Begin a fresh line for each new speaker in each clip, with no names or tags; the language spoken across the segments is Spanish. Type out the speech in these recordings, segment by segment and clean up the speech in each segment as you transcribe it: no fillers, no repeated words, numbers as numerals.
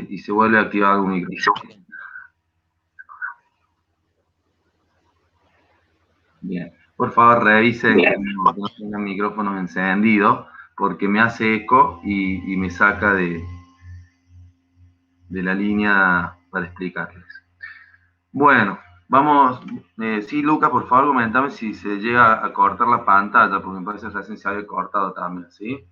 y se vuelve a activar el micrófono. Bien, por favor revisen que no tengan micrófonos encendidos porque me hace eco y me saca de la línea para explicarles. Bueno, vamos, sí, Luca, por favor, comentame si se llega a cortar la pantalla, porque me parece que recién se había cortado también, ¿sí?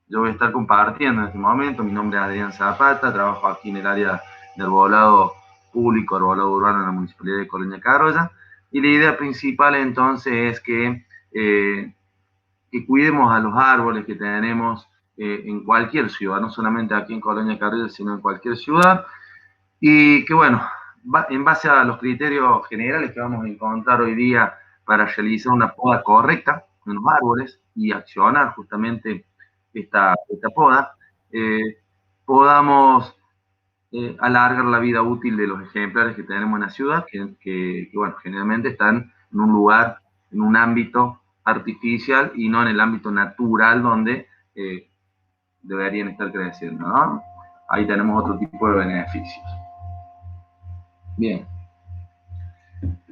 Yo voy a estar compartiendo en este momento, mi nombre es Adrián Zapata, trabajo aquí en el área de arbolado público, arbolado urbano en la Municipalidad de Colonia Carolla, y la idea principal entonces es que cuidemos a los árboles que tenemos en cualquier ciudad, no solamente aquí en Colonia Carolla, sino en cualquier ciudad, y que bueno, en base a los criterios generales que vamos a encontrar hoy día para realizar una poda correcta en los árboles y accionar justamente esta poda, eh, podamos alargar la vida útil de los ejemplares que tenemos en la ciudad, bueno, generalmente están en un lugar, en un ámbito artificial y no en el ámbito natural donde deberían estar creciendo, ¿no? Ahí tenemos otro tipo de beneficios. Bien.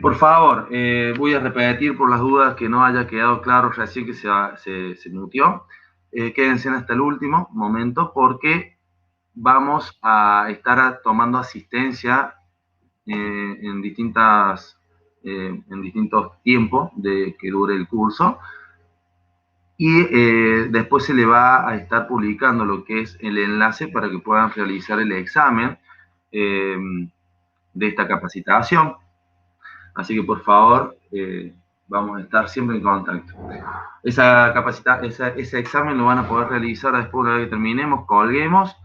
Por favor, voy a repetir por las dudas que no haya quedado claro recién que se mutió. Quédense hasta el último momento porque vamos a estar tomando asistencia en distintos tiempos de que dure el curso y después se le va a estar publicando lo que es el enlace para que puedan realizar el examen de esta capacitación. Así que por favor, vamos a estar siempre en contacto. Ese examen lo van a poder realizar después de que terminemos, colguemos.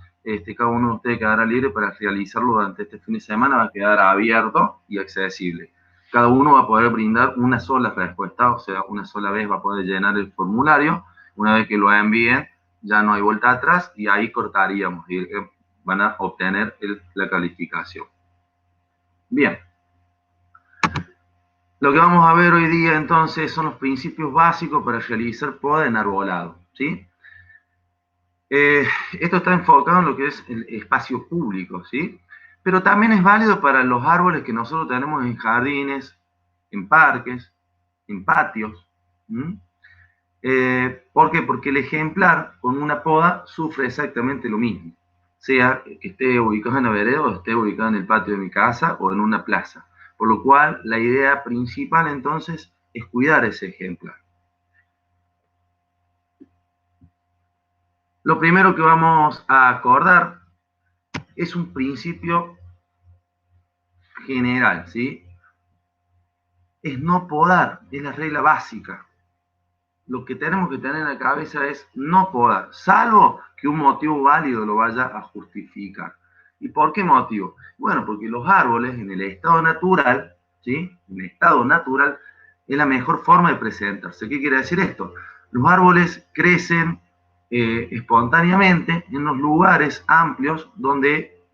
Cada uno de ustedes quedará libre para realizarlo durante este fin de semana, va a quedar abierto y accesible. Cada uno va a poder brindar una sola respuesta, o sea, una sola vez va a poder llenar el formulario. Una vez que lo envíen, ya no hay vuelta atrás y ahí cortaríamos y van a obtener la calificación. Bien. Lo que vamos a ver hoy día entonces son los principios básicos para realizar poda en arbolado, ¿sí? Esto está enfocado en lo que es el espacio público, ¿sí? Pero también es válido para los árboles que nosotros tenemos en jardines, en parques, en patios. ¿Por qué? Porque el ejemplar con una poda sufre exactamente lo mismo, sea que esté ubicado en la vereda o esté ubicado en el patio de mi casa o en una plaza. Por lo cual, la idea principal entonces es cuidar ese ejemplar. Lo primero que vamos a acordar es un principio general, ¿sí? Es no podar, es la regla básica. Lo que tenemos que tener en la cabeza es no podar, salvo que un motivo válido lo vaya a justificar. ¿Y por qué motivo? Bueno, porque los árboles en el estado natural, ¿sí? En el estado natural es la mejor forma de presentarse. ¿Qué quiere decir esto? Los árboles crecen espontáneamente en los lugares amplios donde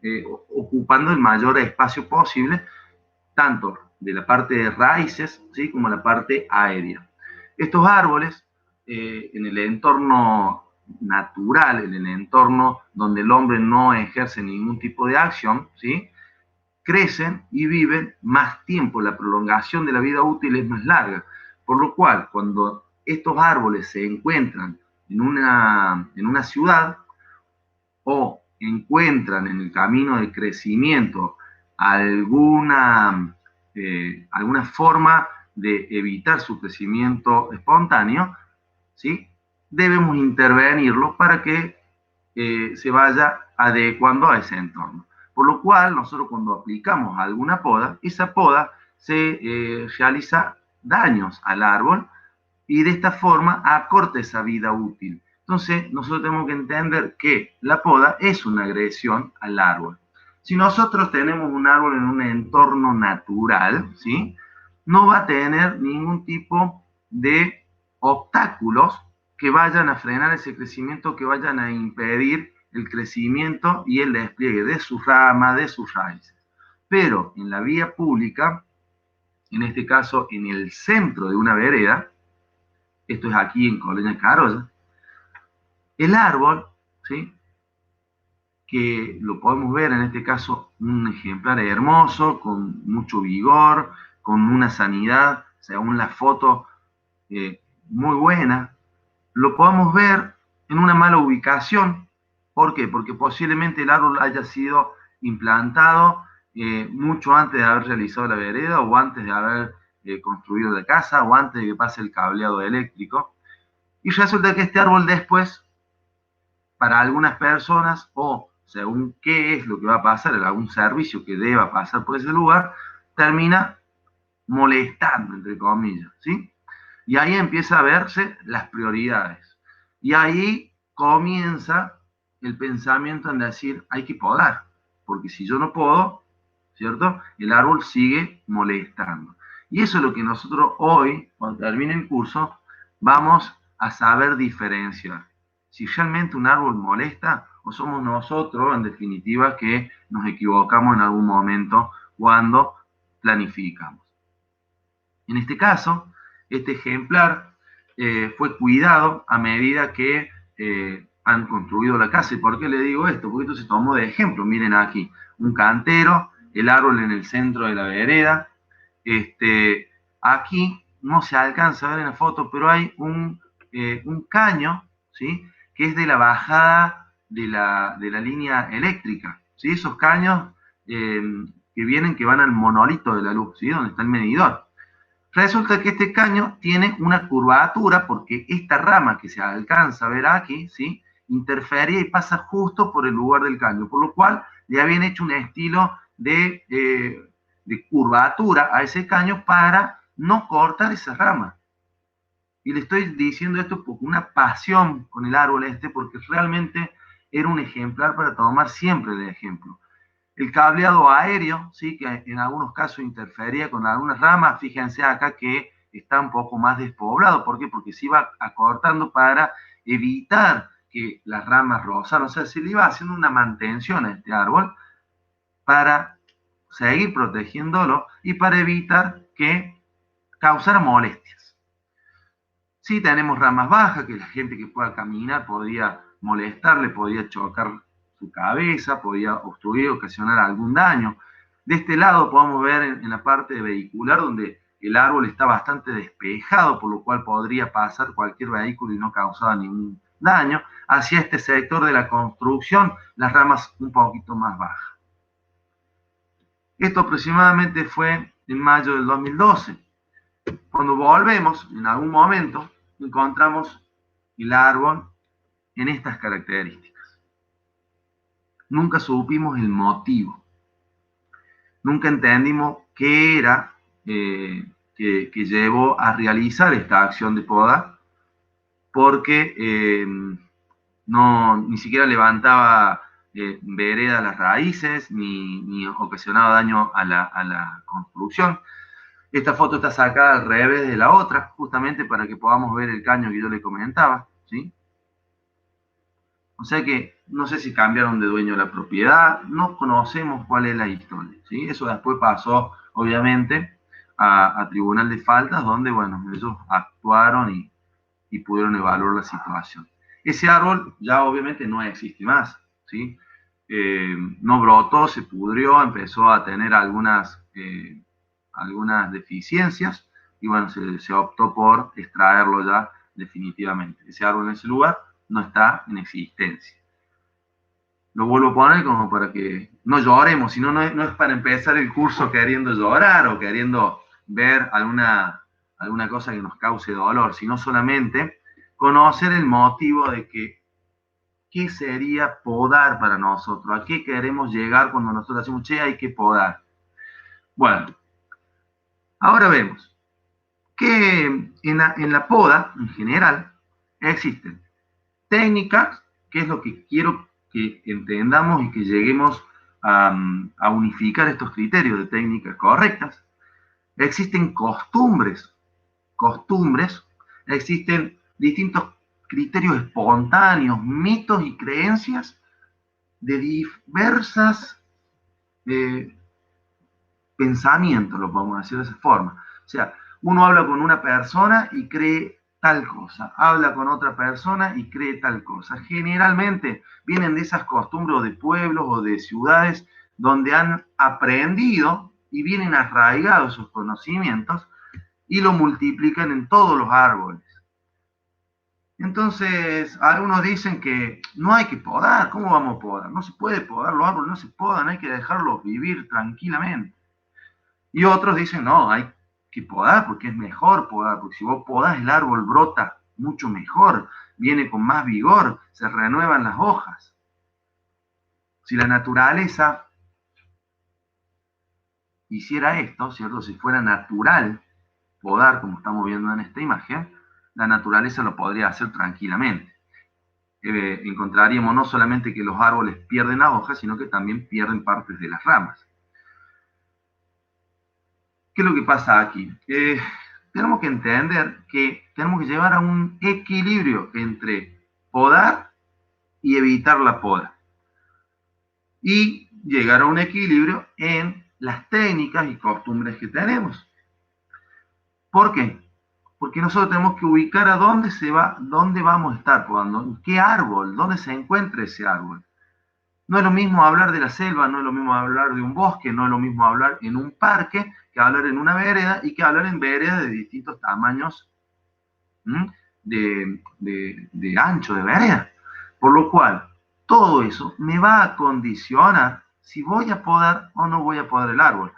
ocupando el mayor espacio posible, tanto de la parte de raíces, ¿sí? Como la parte aérea. Estos árboles, en el entorno natural, en el entorno donde el hombre no ejerce ningún tipo de acción, ¿sí? Crecen y viven más tiempo, la prolongación de la vida útil es más larga, por lo cual cuando estos árboles se encuentran en una ciudad o encuentran en el camino de crecimiento alguna forma de evitar su crecimiento espontáneo, ¿sí? Debemos intervenirlo para que se vaya adecuando a ese entorno. Por lo cual, nosotros cuando aplicamos alguna poda, esa poda se realiza daños al árbol y de esta forma acorta esa vida útil. Entonces, nosotros tenemos que entender que la poda es una agresión al árbol. Si nosotros tenemos un árbol en un entorno natural, ¿sí? No va a tener ningún tipo de obstáculos que vayan a frenar ese crecimiento, que vayan a impedir el crecimiento y el despliegue de sus ramas, de sus raíces. Pero en la vía pública, en este caso en el centro de una vereda, esto es aquí en Colonia Carolla, el árbol, ¿sí? que lo podemos ver en este caso un ejemplar hermoso, con mucho vigor, con una sanidad, según la foto, muy buena, lo podemos ver en una mala ubicación. ¿Por qué? Porque posiblemente el árbol haya sido implantado mucho antes de haber realizado la vereda o antes de haber construido la casa o antes de que pase el cableado eléctrico. Y resulta que este árbol después, para algunas personas o según qué es lo que va a pasar, en algún servicio que deba pasar por ese lugar, termina molestando, entre comillas, ¿sí? Y ahí empieza a verse las prioridades. Y ahí comienza el pensamiento en decir, hay que podar, porque si yo no podo, ¿cierto? El árbol sigue molestando. Y eso es lo que nosotros hoy, cuando termine el curso, vamos a saber diferenciar. Si realmente un árbol molesta o somos nosotros, en definitiva, que nos equivocamos en algún momento cuando planificamos. En este caso, este ejemplar fue cuidado a medida que han construido la casa. ¿Y por qué le digo esto? Porque esto se tomó de ejemplo. Miren aquí, un cantero, el árbol en el centro de la vereda. Aquí no se alcanza a ver en la foto, pero hay un caño, ¿sí? Que es de la bajada de la línea eléctrica, ¿sí? Esos caños que vienen, que van al monolito de la luz, ¿sí? Donde está el medidor. Resulta que este caño tiene una curvatura porque esta rama que se alcanza a ver aquí, ¿sí? Interfería y pasa justo por el lugar del caño, por lo cual le habían hecho un estilo de curvatura a ese caño para no cortar esa rama. Y le estoy diciendo esto por una pasión con el árbol porque realmente era un ejemplar para tomar siempre de ejemplo. El cableado aéreo, ¿sí? Que en algunos casos interfería con algunas ramas. Fíjense acá que está un poco más despoblado. ¿Por qué? Porque se iba acortando para evitar que las ramas rozaran. O sea, se le iba haciendo una mantención a este árbol para seguir protegiéndolo y para evitar que causara molestias. Sí tenemos ramas bajas, que la gente que pueda caminar podía molestarle, podía chocar su cabeza, podía obstruir, ocasionar algún daño. De este lado podemos ver en la parte vehicular donde el árbol está bastante despejado, por lo cual podría pasar cualquier vehículo y no causar ningún daño. Hacia este sector de la construcción, las ramas un poquito más bajas. Esto aproximadamente fue en mayo del 2012. Cuando volvemos, en algún momento, encontramos el árbol en estas características. Nunca supimos el motivo. Nunca entendimos qué era que llevó a realizar esta acción de poda, porque ni siquiera levantaba vereda las raíces, ni ocasionaba daño a la construcción. Esta foto está sacada al revés de la otra, justamente para que podamos ver el caño que yo le comentaba, ¿sí? O sea que no sé si cambiaron de dueño la propiedad, no conocemos cuál es la historia, ¿sí? Eso después pasó, obviamente, a Tribunal de Faltas, donde, bueno, ellos actuaron y pudieron evaluar la situación. Ese árbol ya obviamente no existe más, ¿sí? No brotó, se pudrió, empezó a tener algunas deficiencias y bueno, se optó por extraerlo ya definitivamente. Ese árbol en ese lugar no está en existencia. Lo vuelvo a poner como para que no lloremos, sino no es para empezar el curso queriendo llorar o queriendo ver alguna cosa que nos cause dolor, sino solamente conocer el motivo de qué sería podar para nosotros, a qué queremos llegar cuando nosotros decimos, che, hay que podar. Bueno, ahora vemos que en la poda, en general, existen técnicas, que es lo que quiero que entendamos y que lleguemos a unificar estos criterios de técnicas correctas. Existen costumbres, existen distintos criterios espontáneos, mitos y creencias de diversas pensamientos, lo podemos decir de esa forma. O sea, uno habla con una persona y cree tal cosa, habla con otra persona y cree tal cosa. Generalmente vienen de esas costumbres de pueblos o de ciudades donde han aprendido y vienen arraigados sus conocimientos y lo multiplican en todos los árboles. Entonces, algunos dicen que no hay que podar. ¿Cómo vamos a podar? No se puede podar, los árboles no se podan, hay que dejarlos vivir tranquilamente. Y otros dicen, no, hay que podar porque es mejor podar, porque si vos podás el árbol brota mucho mejor, viene con más vigor, se renuevan las hojas. Si la naturaleza hiciera esto, ¿cierto? Si fuera natural podar, como estamos viendo en esta imagen, la naturaleza lo podría hacer tranquilamente. Encontraríamos no solamente que los árboles pierden las hojas, sino que también pierden partes de las ramas. ¿Qué es lo que pasa aquí? Tenemos que entender que tenemos que llevar a un equilibrio entre podar y evitar la poda. Y llegar a un equilibrio en las técnicas y costumbres que tenemos. ¿Por qué? Porque nosotros tenemos que ubicar a dónde se va, dónde vamos a estar podando, en qué árbol, dónde se encuentra ese árbol. No es lo mismo hablar de la selva, no es lo mismo hablar de un bosque, no es lo mismo hablar en un parque que hablar en una vereda y que hablar en veredas de distintos tamaños de ancho de vereda. Por lo cual, todo eso me va a condicionar si voy a podar o no voy a podar el árbol.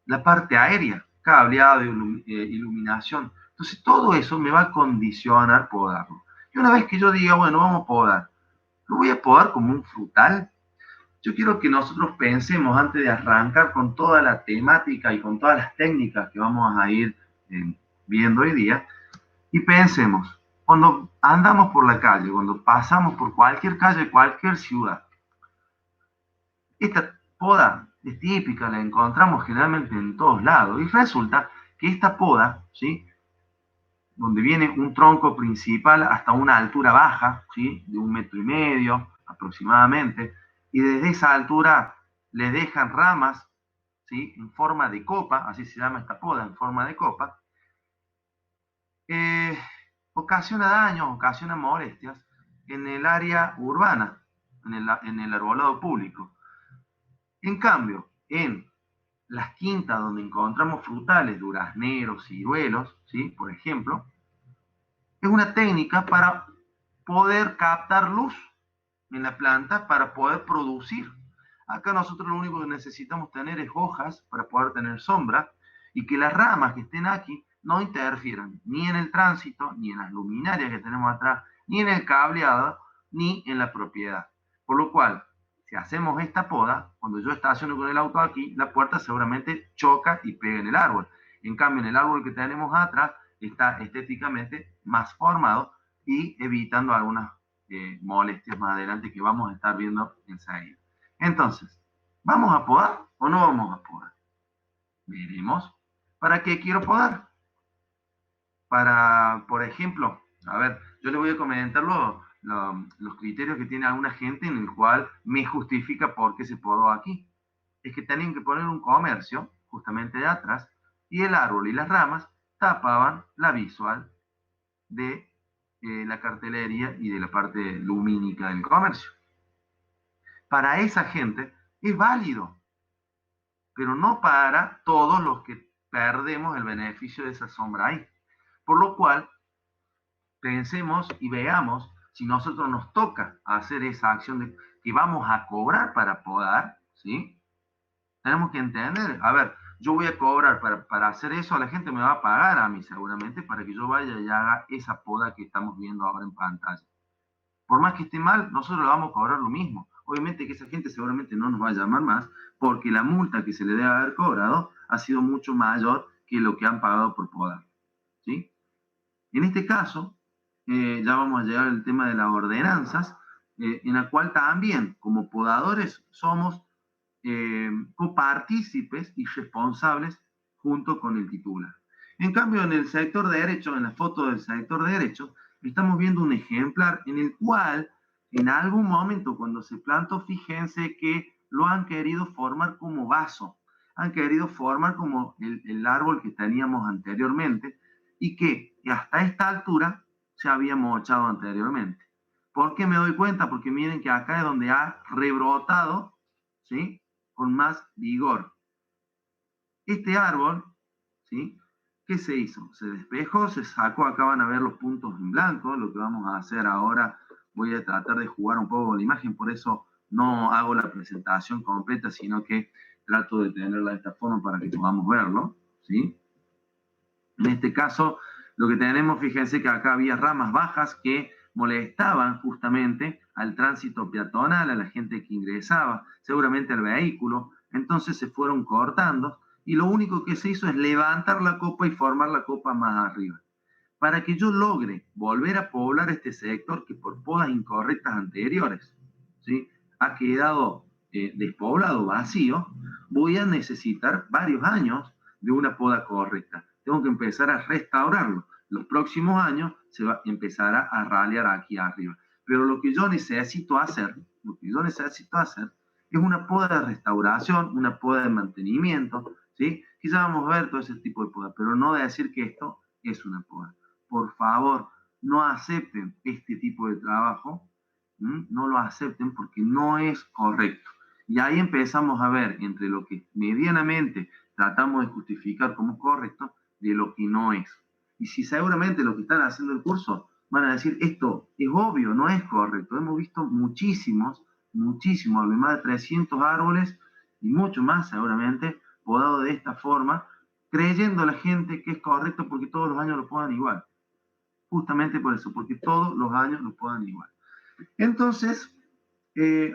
La parte aérea, cableado, iluminación. Entonces, todo eso me va a condicionar podarlo. Y una vez que yo diga, bueno, vamos a podar, ¿lo voy a podar como un frutal? Yo quiero que nosotros pensemos antes de arrancar con toda la temática y con todas las técnicas que vamos a ir viendo hoy día, y pensemos, cuando andamos por la calle, cuando pasamos por cualquier calle, cualquier ciudad, esta poda es típica, la encontramos generalmente en todos lados, y resulta que esta poda, ¿sí?, donde viene un tronco principal hasta una altura baja, ¿sí?, de 1,5 metros aproximadamente, y desde esa altura le dejan ramas, ¿sí?, en forma de copa, así se llama esta poda, en forma de copa, ocasiona daños, ocasiona molestias en el área urbana, en el arbolado público. En cambio, en las quintas donde encontramos frutales, durazneros, ciruelos, ¿sí?, por ejemplo, es una técnica para poder captar luz en la planta para poder producir. Acá nosotros lo único que necesitamos tener es hojas para poder tener sombra y que las ramas que estén aquí no interfieran ni en el tránsito, ni en las luminarias que tenemos atrás, ni en el cableado, ni en la propiedad. Por lo cual, si hacemos esta poda, cuando yo estaciono con el auto aquí, la puerta seguramente choca y pega en el árbol. En cambio, en el árbol que tenemos atrás está estéticamente más formado y evitando algunas molestias más adelante que vamos a estar viendo enseguida. Entonces, ¿vamos a podar o no vamos a podar? Veremos. ¿Para qué quiero podar? Para, por ejemplo, a ver, yo le voy a comentar los criterios que tiene alguna gente en el cual me justifica por qué se podó aquí. Es que tenían que poner un comercio justamente de atrás y el árbol y las ramas tapaban la visual de la cartelería y de la parte lumínica del comercio. Para esa gente es válido, pero no para todos los que perdemos el beneficio de esa sombra ahí. Por lo cual, pensemos y veamos si nosotros nos toca hacer esa acción de que vamos a cobrar para podar, ¿sí? Tenemos que entender, a ver, yo voy a cobrar para hacer eso, la gente me va a pagar a mí seguramente para que yo vaya y haga esa poda que estamos viendo ahora en pantalla. Por más que esté mal, nosotros le vamos a cobrar lo mismo. Obviamente que esa gente seguramente no nos va a llamar más porque la multa que se le debe haber cobrado ha sido mucho mayor que lo que han pagado por podar, ¿sí? En este caso, ya vamos a llegar al tema de las ordenanzas, en la cual también, como podadores, somos copartícipes y responsables junto con el titular. En cambio, en el sector de derecho, en la foto del sector de derecho, estamos viendo un ejemplar en el cual, en algún momento, cuando se plantó, fíjense que lo han querido formar como vaso, han querido formar como el árbol que teníamos anteriormente, y que que hasta esta altura se había mochado anteriormente. ¿Por qué me doy cuenta? Porque miren que acá es donde ha rebrotado, ¿sí? Con más vigor. Este árbol, ¿sí? ¿Qué se hizo? Se despejó, se sacó, acá van a ver los puntos en blanco. Lo que vamos a hacer ahora, voy a tratar de jugar un poco con la imagen, por eso no hago la presentación completa, sino que trato de tenerla de esta forma para que podamos verlo, ¿sí? En este caso, lo que tenemos, fíjense que acá había ramas bajas que molestaban justamente al tránsito peatonal, a la gente que ingresaba, seguramente al vehículo, entonces se fueron cortando y lo único que se hizo es levantar la copa y formar la copa más arriba. Para que yo logre volver a poblar este sector que por podas incorrectas anteriores, ¿sí? Ha quedado despoblado, vacío, voy a necesitar varios años de una poda correcta. Tengo que empezar a restaurarlo. Los próximos años se va a empezar a ralear aquí arriba. Pero lo que yo necesito hacer, es una poda de restauración, una poda de mantenimiento, ¿sí? Quizá vamos a ver todo ese tipo de poda, pero no de decir que esto es una poda. Por favor, no acepten este tipo de trabajo, no lo acepten porque no es correcto. Y ahí empezamos a ver entre lo que medianamente tratamos de justificar como correcto de lo que no es. Y si seguramente los que están haciendo el curso van a decir, esto es obvio, no es correcto. Hemos visto muchísimos, más de 300 árboles y mucho más seguramente podados de esta forma, creyendo a la gente que es correcto porque todos los años lo podan igual. Justamente por eso, porque todos los años lo podan igual. Entonces,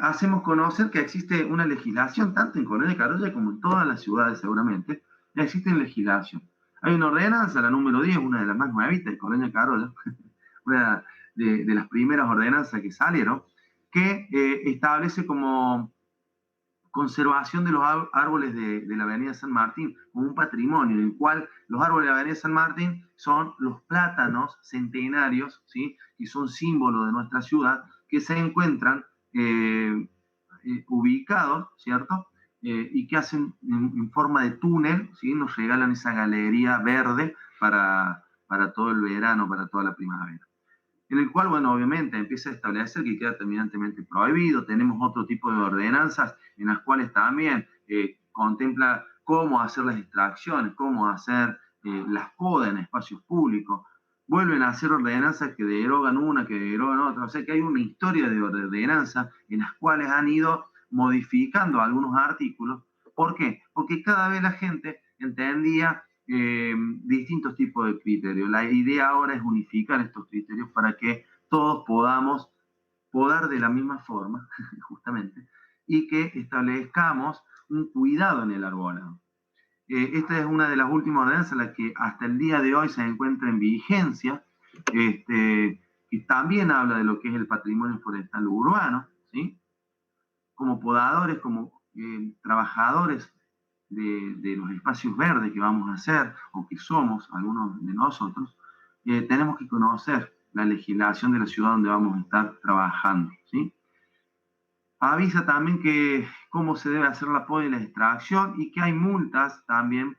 hacemos conocer que existe una legislación, tanto en Colonia Carolla como en todas las ciudades seguramente, ya existe legislación. Hay una ordenanza, la número 10, una de las más nuevitas de Colonia Carolla, una de las primeras ordenanzas que salieron, que establece como conservación de los árboles de la Avenida San Martín como un patrimonio, en el cual los árboles de la Avenida San Martín son los plátanos centenarios, ¿sí? Que son símbolo de nuestra ciudad, que se encuentran ubicados, ¿cierto? Y que hacen en forma de túnel, ¿sí? Nos regalan esa galería verde para todo el verano, para toda la primavera, en el cual, bueno, obviamente empieza a establecer que queda terminantemente prohibido. Tenemos otro tipo de ordenanzas en las cuales también contempla cómo hacer las extracciones, cómo hacer las podas en espacios públicos. Vuelven a hacer ordenanzas que derogan una, que derogan otra. O sea que hay una historia de ordenanzas en las cuales han ido modificando algunos artículos. ¿Por qué? Porque cada vez la gente entendía distintos tipos de criterios. La idea ahora es unificar estos criterios para que todos podamos podar de la misma forma, justamente, y que establezcamos un cuidado en el arbolado. Esta es una de las últimas ordenanzas, la que hasta el día de hoy se encuentra en vigencia, que también habla de lo que es el patrimonio forestal urbano, ¿sí? Como podadores, como trabajadores de los espacios verdes que vamos a hacer o que somos algunos de nosotros, tenemos que conocer la legislación de la ciudad donde vamos a estar trabajando, ¿sí? Avisa también que cómo se debe hacer la poda y la extracción y que hay multas también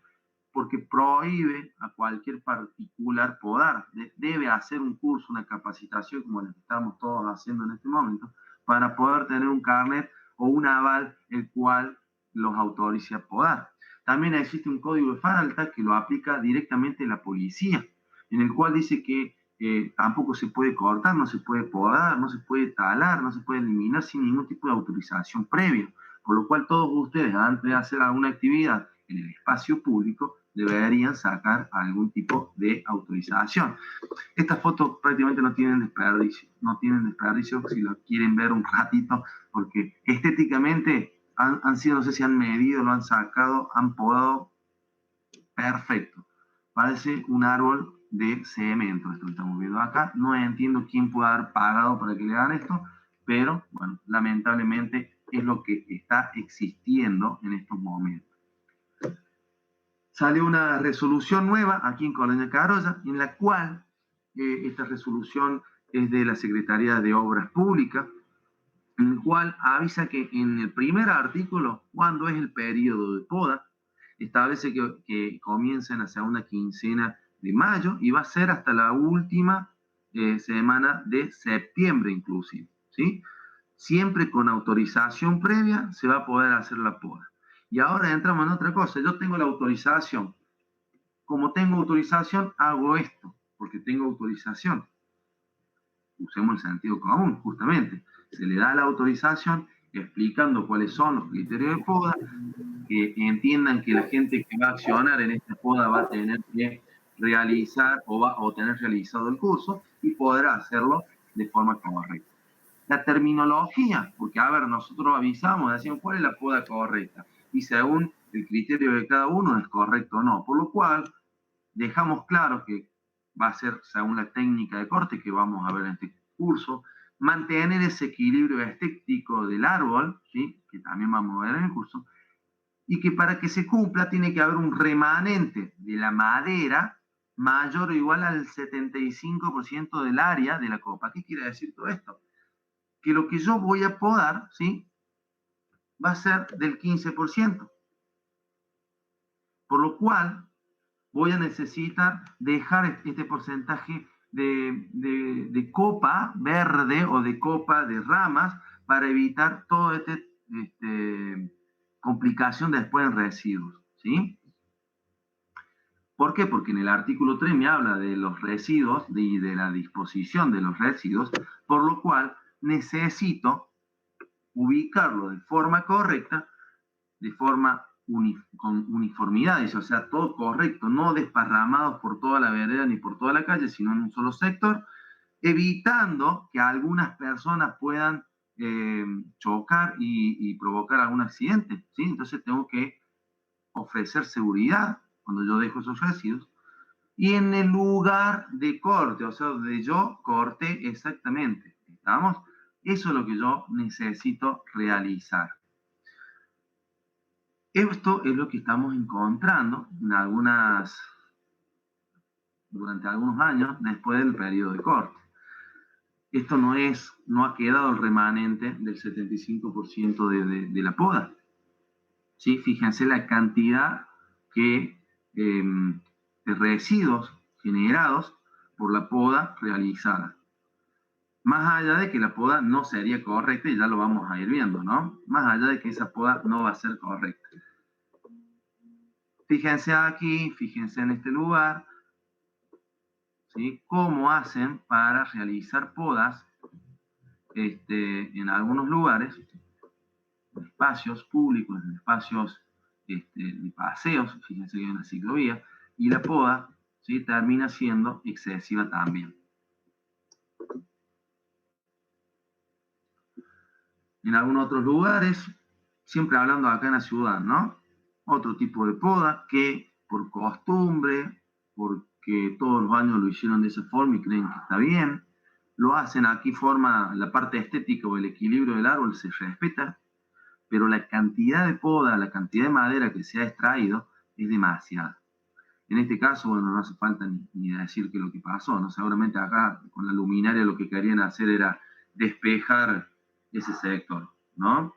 porque prohíbe a cualquier particular podar. Debe hacer un curso, una capacitación como la que estamos todos haciendo en este momento para poder tener un carnet o un aval el cual los autorice a podar. También existe un código de falta que lo aplica directamente la policía, en el cual dice que tampoco se puede cortar, no se puede podar, no se puede talar, no se puede eliminar sin ningún tipo de autorización previa. Por lo cual todos ustedes, antes de hacer alguna actividad en el espacio público, deberían sacar algún tipo de autorización. Estas fotos prácticamente no tienen desperdicio si lo quieren ver un ratito, porque estéticamente han sido, no sé si han medido, lo han sacado, han podado perfecto. Parece un árbol de cemento, esto que estamos viendo acá. No entiendo quién puede haber pagado para que le hagan esto, pero bueno, lamentablemente es lo que está existiendo en estos momentos. Sale una resolución nueva aquí en Colonia Carolla, en la cual esta resolución es de la Secretaría de Obras Públicas, en el cual avisa que en el primer artículo, cuando es el periodo de poda, establece que comienza en la segunda quincena de mayo y va a ser hasta la última semana de septiembre inclusive, ¿sí? Siempre con autorización previa se va a poder hacer la poda. Y ahora entramos en otra cosa. Yo tengo la autorización. Como tengo autorización, hago esto, porque tengo autorización. Usemos el sentido común, justamente. Se le da la autorización explicando cuáles son los criterios de poda, que entiendan que la gente que va a accionar en esta poda va a tener que realizar o tener realizado el curso y podrá hacerlo de forma correcta. La terminología, porque a ver, nosotros avisamos, decimos cuál es la poda correcta y según el criterio de cada uno es correcto o no, por lo cual dejamos claro que va a ser según la técnica de corte que vamos a ver en este curso, mantener ese equilibrio estético del árbol, ¿sí? Que también vamos a ver en el curso, y que para que se cumpla tiene que haber un remanente de la madera mayor o igual al 75% del área de la copa. ¿Qué quiere decir todo esto? Que lo que yo voy a podar, ¿sí? Va a ser del 15%. Por lo cual, voy a necesitar dejar este porcentaje de copa verde o de copa de ramas para evitar toda esta complicación después en residuos, ¿sí? ¿Por qué? Porque en el artículo 3 me habla de los residuos y de la disposición de los residuos, por lo cual necesito ubicarlo de forma correcta, de forma con uniformidad, o sea, todo correcto, no desparramados por toda la vereda ni por toda la calle, sino en un solo sector, evitando que algunas personas puedan chocar y provocar algún accidente, ¿sí? Entonces tengo que ofrecer seguridad cuando yo dejo esos residuos. Y en el lugar de corte, o sea, donde yo corte exactamente, ¿estamos? Eso es lo que yo necesito realizar. Esto es lo que estamos encontrando en durante algunos años después del periodo de corte. Esto no ha quedado el remanente del 75% de la poda. ¿Sí? Fíjense la cantidad de residuos generados por la poda realizada. Más allá de que la poda no sería correcta, y ya lo vamos a ir viendo, ¿no? Más allá de que esa poda no va a ser correcta. Fíjense aquí, fíjense en este lugar, ¿sí? Cómo hacen para realizar podas en algunos lugares, en espacios públicos, en espacios de paseos, fíjense que hay una ciclovía, y la poda, ¿sí? Termina siendo excesiva también. En algunos otros lugares, siempre hablando acá en la ciudad, ¿no? Otro tipo de poda que por costumbre, porque todos los años lo hicieron de esa forma y creen que está bien, lo hacen aquí, forma la parte estética o el equilibrio del árbol se respeta, pero la cantidad de poda, la cantidad de madera que se ha extraído es demasiada. En este caso, bueno, no hace falta ni decir qué es lo que pasó, ¿no? Seguramente acá con la luminaria lo que querían hacer era despejar ese sector, ¿no?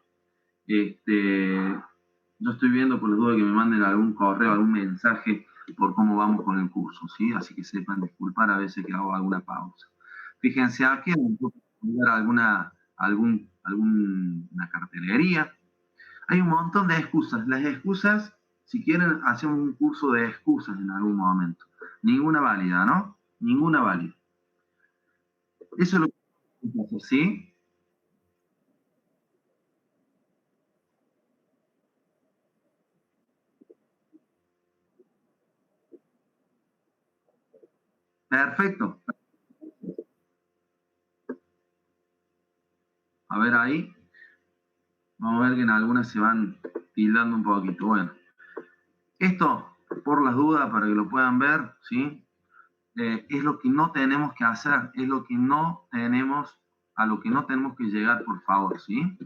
Yo estoy viendo por las dudas que me manden algún correo, algún mensaje por cómo vamos con el curso, ¿sí? Así que sepan disculpar a veces que hago alguna pausa. Fíjense aquí, alguna cartelería. Hay un montón de excusas. Las excusas, si quieren, hacemos un curso de excusas en algún momento. Ninguna válida, ¿no? Ninguna válida. Eso es lo que pasa, ¿sí? Perfecto. A ver ahí. Vamos a ver que en algunas se van tildando un poquito. Bueno, esto, por las dudas, para que lo puedan ver, ¿sí? Es lo que no tenemos que hacer, es lo que no tenemos, a lo que no tenemos que llegar, por favor, ¿sí?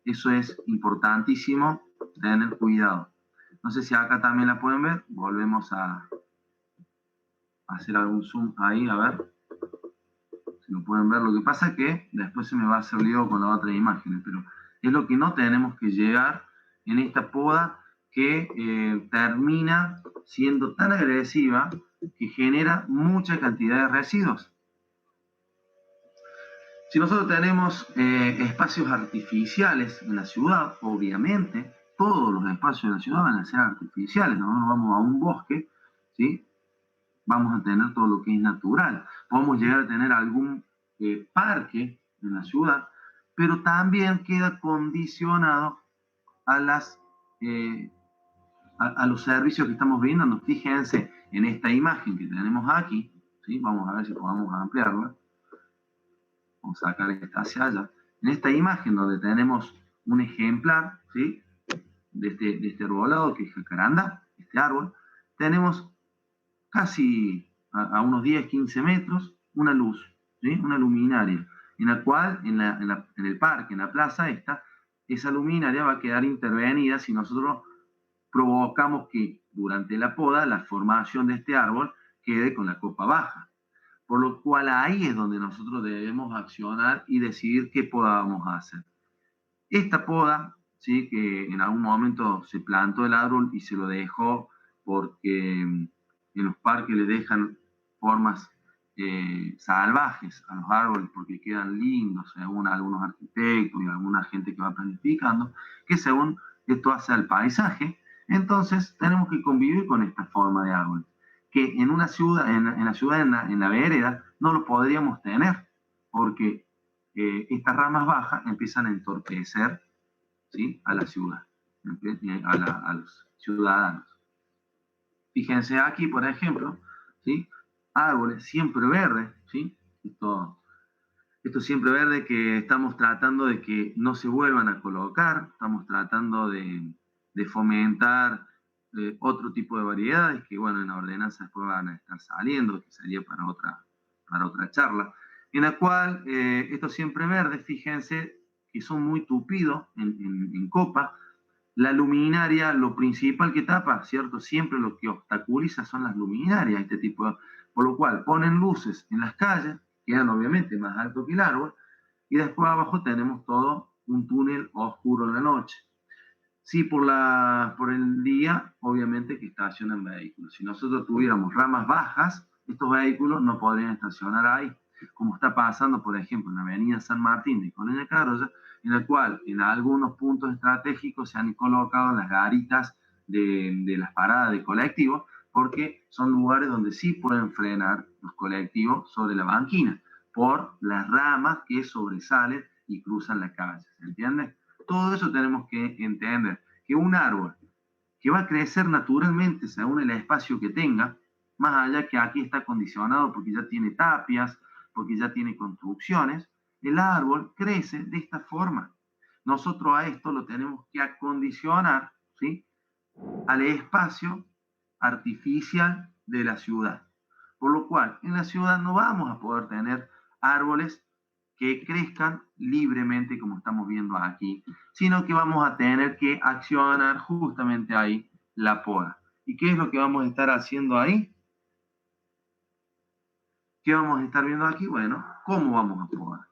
Eso es importantísimo, tener cuidado. No sé si acá también la pueden ver, volvemos a hacer algún zoom ahí, a ver si lo pueden ver. Lo que pasa es que después se me va a hacer lío con las otras imágenes, pero es lo que no tenemos que llegar en esta poda que termina siendo tan agresiva que genera mucha cantidad de residuos. Si nosotros tenemos espacios artificiales en la ciudad, obviamente todos los espacios en la ciudad van a ser artificiales. Nosotros vamos a un bosque, ¿sí? Vamos a tener todo lo que es natural. Podemos llegar a tener algún parque en la ciudad, pero también queda condicionado a los servicios que estamos brindando. Fíjense en esta imagen que tenemos aquí, ¿sí? Vamos a ver si podemos ampliarla. Vamos a sacar esta hacia allá. En esta imagen donde tenemos un ejemplar, ¿sí? de este arbolado que es jacaranda, este árbol, tenemos casi a unos 10, 15 metros una luz, ¿sí? Una luminaria, en la cual en el parque, en la plaza esa luminaria va a quedar intervenida si nosotros provocamos que durante la poda la formación de este árbol quede con la copa baja. Por lo cual ahí es donde nosotros debemos accionar y decidir qué poda vamos a hacer. Esta poda, ¿sí? Que en algún momento se plantó el árbol y se lo dejó porque en los parques le dejan formas salvajes a los árboles porque quedan lindos, según algunos arquitectos y alguna gente que va planificando, que según esto hace al paisaje. Entonces tenemos que convivir con esta forma de árbol, que en una ciudad, en la ciudad, en la vereda, no lo podríamos tener, porque estas ramas bajas empiezan a entorpecer, ¿sí? A la ciudad, a los ciudadanos. Fíjense aquí, por ejemplo, ¿sí? Árboles siempre verdes, ¿sí? Esto siempre verde que estamos tratando de que no se vuelvan a colocar, estamos tratando de fomentar otro tipo de variedades que, bueno, en la ordenanza después van a estar saliendo, que sería para otra charla, en la cual estos siempre verdes, fíjense que son muy tupidos en copa. La luminaria, lo principal que tapa, ¿cierto? Siempre lo que obstaculiza son las luminarias, este tipo de, por lo cual ponen luces en las calles, quedan obviamente más alto que el árbol, y después abajo tenemos todo un túnel oscuro en la noche. Sí, por el día, obviamente que estacionan vehículos. Si nosotros tuviéramos ramas bajas, estos vehículos no podrían estacionar ahí, como está pasando, por ejemplo, en la avenida San Martín de Colonia Carolla, en la cual en algunos puntos estratégicos se han colocado las garitas de las paradas de colectivos, porque son lugares donde sí pueden frenar los colectivos sobre la banquina, por las ramas que sobresalen y cruzan la calle, ¿se entiende? Todo eso tenemos que entender, que un árbol que va a crecer naturalmente según el espacio que tenga, más allá que aquí está condicionado porque ya tiene tapias, porque ya tiene construcciones, el árbol crece de esta forma. Nosotros a esto lo tenemos que acondicionar, ¿sí? Al espacio artificial de la ciudad. Por lo cual, en la ciudad no vamos a poder tener árboles que crezcan libremente como estamos viendo aquí, sino que vamos a tener que accionar justamente ahí la poda. ¿Y qué es lo que vamos a estar haciendo ahí? ¿Qué vamos a estar viendo aquí? Bueno, ¿cómo vamos a podar?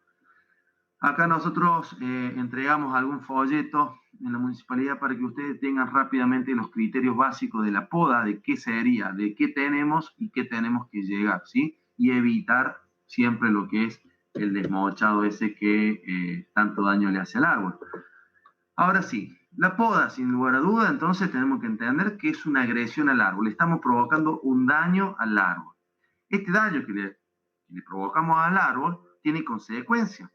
Acá nosotros entregamos algún folleto en la municipalidad para que ustedes tengan rápidamente los criterios básicos de la poda, de qué sería, de qué tenemos y qué tenemos que llegar, ¿sí? Y evitar siempre lo que es el desmochado ese que tanto daño le hace al árbol. Ahora sí, la poda, sin lugar a duda, entonces tenemos que entender que es una agresión al árbol. Estamos provocando un daño al árbol. Este daño que le provocamos al árbol tiene consecuencias.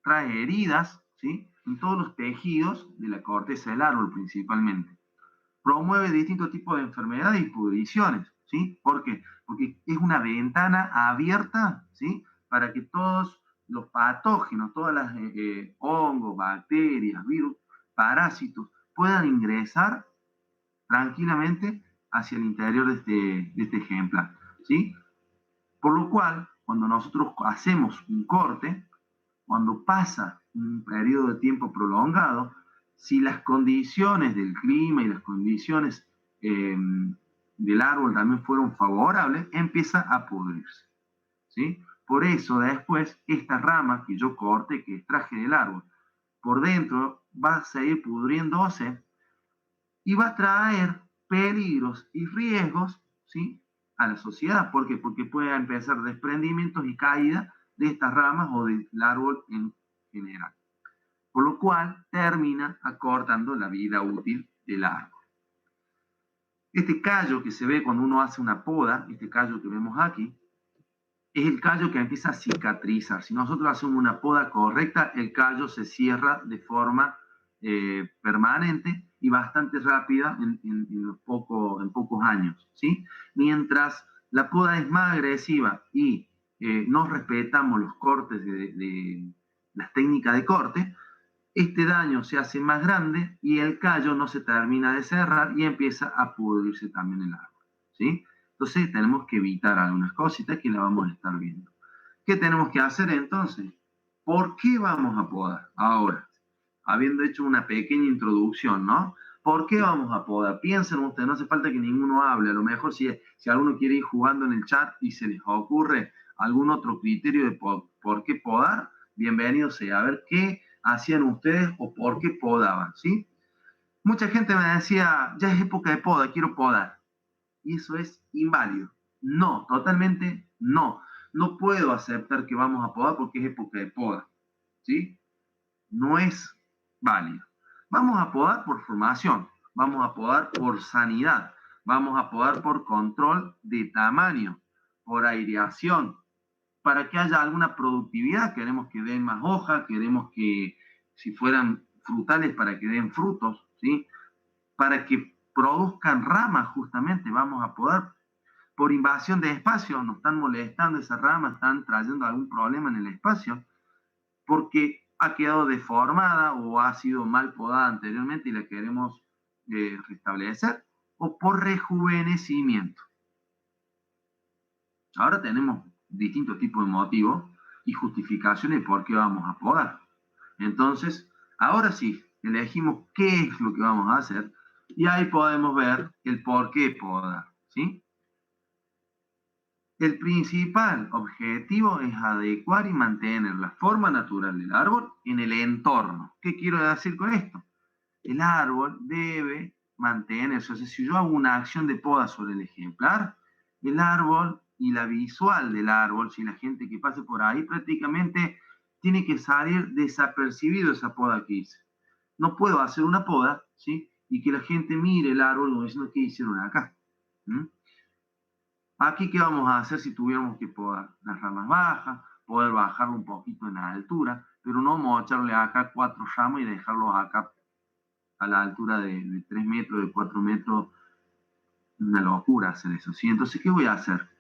Trae heridas, ¿sí? En todos los tejidos de la corteza del árbol principalmente. Promueve distintos tipos de enfermedades y pudriciones, ¿sí? ¿Por qué? Porque es una ventana abierta, ¿sí? Para que todos los patógenos, todas las hongos, bacterias, virus, parásitos, puedan ingresar tranquilamente hacia el interior de este ejemplar, ¿sí? Por lo cual, cuando nosotros hacemos un corte, cuando pasa un periodo de tiempo prolongado, si las condiciones del clima y las condiciones del árbol también fueron favorables, empieza a pudrirse, ¿sí? Por eso después esta rama que yo corte, que extraje del árbol, por dentro va a seguir pudriéndose y va a traer peligros y riesgos, ¿sí? a la sociedad. ¿Por qué? Porque puede empezar desprendimientos y caída de estas ramas o del árbol en general. Por lo cual termina acortando la vida útil del árbol. Este callo que se ve cuando uno hace una poda, este callo que vemos aquí, es el callo que empieza a cicatrizar. Si nosotros hacemos una poda correcta, el callo se cierra de forma permanente y bastante rápida en pocos años, ¿sí? Mientras la poda es más agresiva y no respetamos los cortes de las técnicas de corte, este daño se hace más grande y el callo no se termina de cerrar y empieza a pudrirse también el árbol, ¿sí? Entonces tenemos que evitar algunas cositas que la vamos a estar viendo. ¿Qué tenemos que hacer entonces? ¿Por qué vamos a podar? Ahora, habiendo hecho una pequeña introducción, ¿no? ¿Por qué vamos a podar? Piensen ustedes, no hace falta que ninguno hable. A lo mejor si alguno quiere ir jugando en el chat y se les ocurre algún otro criterio de por qué podar, bienvenido sea. A ver qué hacían ustedes o por qué podaban, ¿sí? Mucha gente me decía, ya es época de poda, quiero podar. Y eso es inválido. No, totalmente no. No puedo aceptar que vamos a podar porque es época de poda, ¿sí? No es válido. Vamos a podar por formación, vamos a podar por sanidad, vamos a podar por control de tamaño, por aireación, para que haya alguna productividad. Queremos que den más hojas, queremos que si fueran frutales para que den frutos, ¿sí? Para que produzcan ramas justamente, vamos a podar por invasión de espacio, nos están molestando esas ramas, están trayendo algún problema en el espacio, porque ha quedado deformada o ha sido mal podada anteriormente y la queremos restablecer, o por rejuvenecimiento. Ahora tenemos distintos tipos de motivos y justificaciones de por qué vamos a podar. Entonces, ahora sí, elegimos qué es lo que vamos a hacer y ahí podemos ver el por qué podar, ¿sí? El principal objetivo es adecuar y mantener la forma natural del árbol en el entorno. ¿Qué quiero decir con esto? El árbol debe mantenerse. O sea, si yo hago una acción de poda sobre el ejemplar, el árbol y la visual del árbol, si la gente que pase por ahí prácticamente tiene que salir desapercibido esa poda que hice. No puedo hacer una poda, ¿sí? Y que la gente mire el árbol como diciendo qué hicieron acá. ¿Mm? Aquí, ¿qué vamos a hacer si tuviéramos que podar las ramas bajas, poder bajarlo un poquito en la altura, pero no mocharle acá 4 ramas y dejarlos acá a la altura de 3 metros, de 4 metros? Una locura hacer eso, ¿sí? Entonces, ¿qué voy a hacer?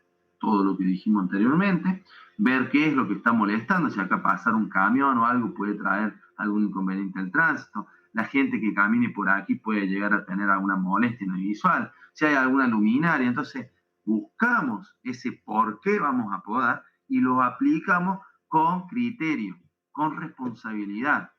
Todo lo que dijimos anteriormente, ver qué es lo que está molestando, si acá pasar un camión o algo puede traer algún inconveniente al tránsito, la gente que camine por aquí puede llegar a tener alguna molestia en el visual, si hay alguna luminaria, entonces buscamos ese por qué vamos a podar y lo aplicamos con criterio, con responsabilidad.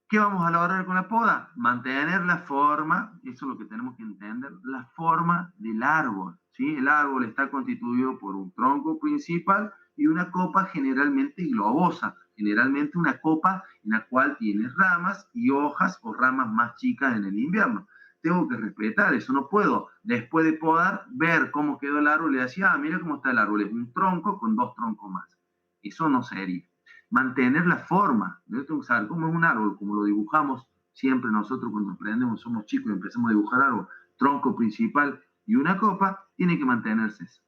¿Qué vamos a lograr con la poda? Mantener la forma, eso es lo que tenemos que entender, la forma del árbol, ¿sí? El árbol está constituido por un tronco principal y una copa generalmente globosa, generalmente una copa en la cual tiene ramas y hojas o ramas más chicas en el invierno. Tengo que respetar eso, no puedo después de podar ver cómo quedó el árbol y decir, ah, mira cómo está el árbol, es un tronco con 2 troncos más. Eso no sería. Mantener la forma. Yo tengo que saber cómo es un árbol, como lo dibujamos siempre nosotros cuando aprendemos, somos chicos y empezamos a dibujar árbol, tronco principal y una copa, tiene que mantenerse eso.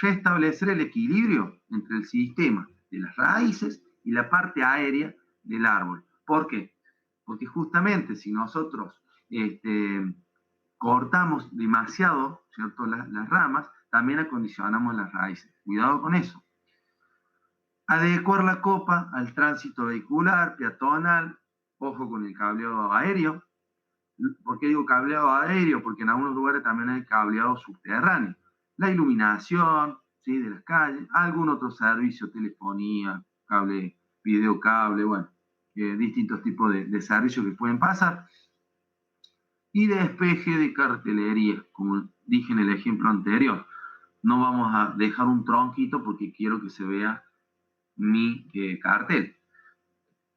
Restablecer el equilibrio entre el sistema de las raíces y la parte aérea del árbol. ¿Por qué? Porque justamente si nosotros cortamos demasiado, ¿cierto? Las ramas, también acondicionamos las raíces. Cuidado con eso. Adecuar la copa al tránsito vehicular, peatonal, ojo con el cableado aéreo. ¿Por qué digo cableado aéreo? Porque en algunos lugares también hay cableado subterráneo. La iluminación, ¿sí? De las calles, algún otro servicio, telefonía, cable, videocable, bueno, distintos tipos de servicios que pueden pasar. Y despeje de cartelería, como dije en el ejemplo anterior. No vamos a dejar un tronquito porque quiero que se vea mi cartel.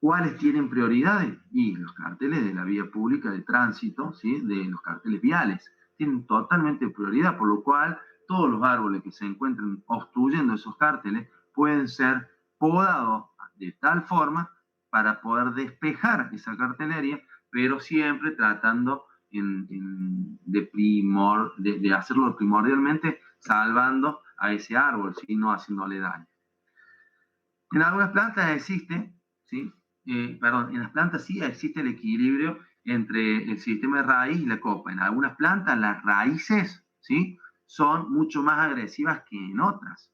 ¿Cuáles tienen prioridades? Y los carteles de la vía pública de tránsito, ¿sí? De los carteles viales. tienen totalmente prioridad, por lo cual todos los árboles que se encuentren obstruyendo esos cárteles pueden ser podados de tal forma para poder despejar esa cartelería, pero siempre tratando de hacerlo primordialmente salvando a ese árbol, ¿sí? No haciéndole daño. En algunas plantas existe, ¿sí? En las plantas sí existe el equilibrio entre el sistema de raíz y la copa. En algunas plantas las raíces, ¿sí? Son mucho más agresivas que en otras.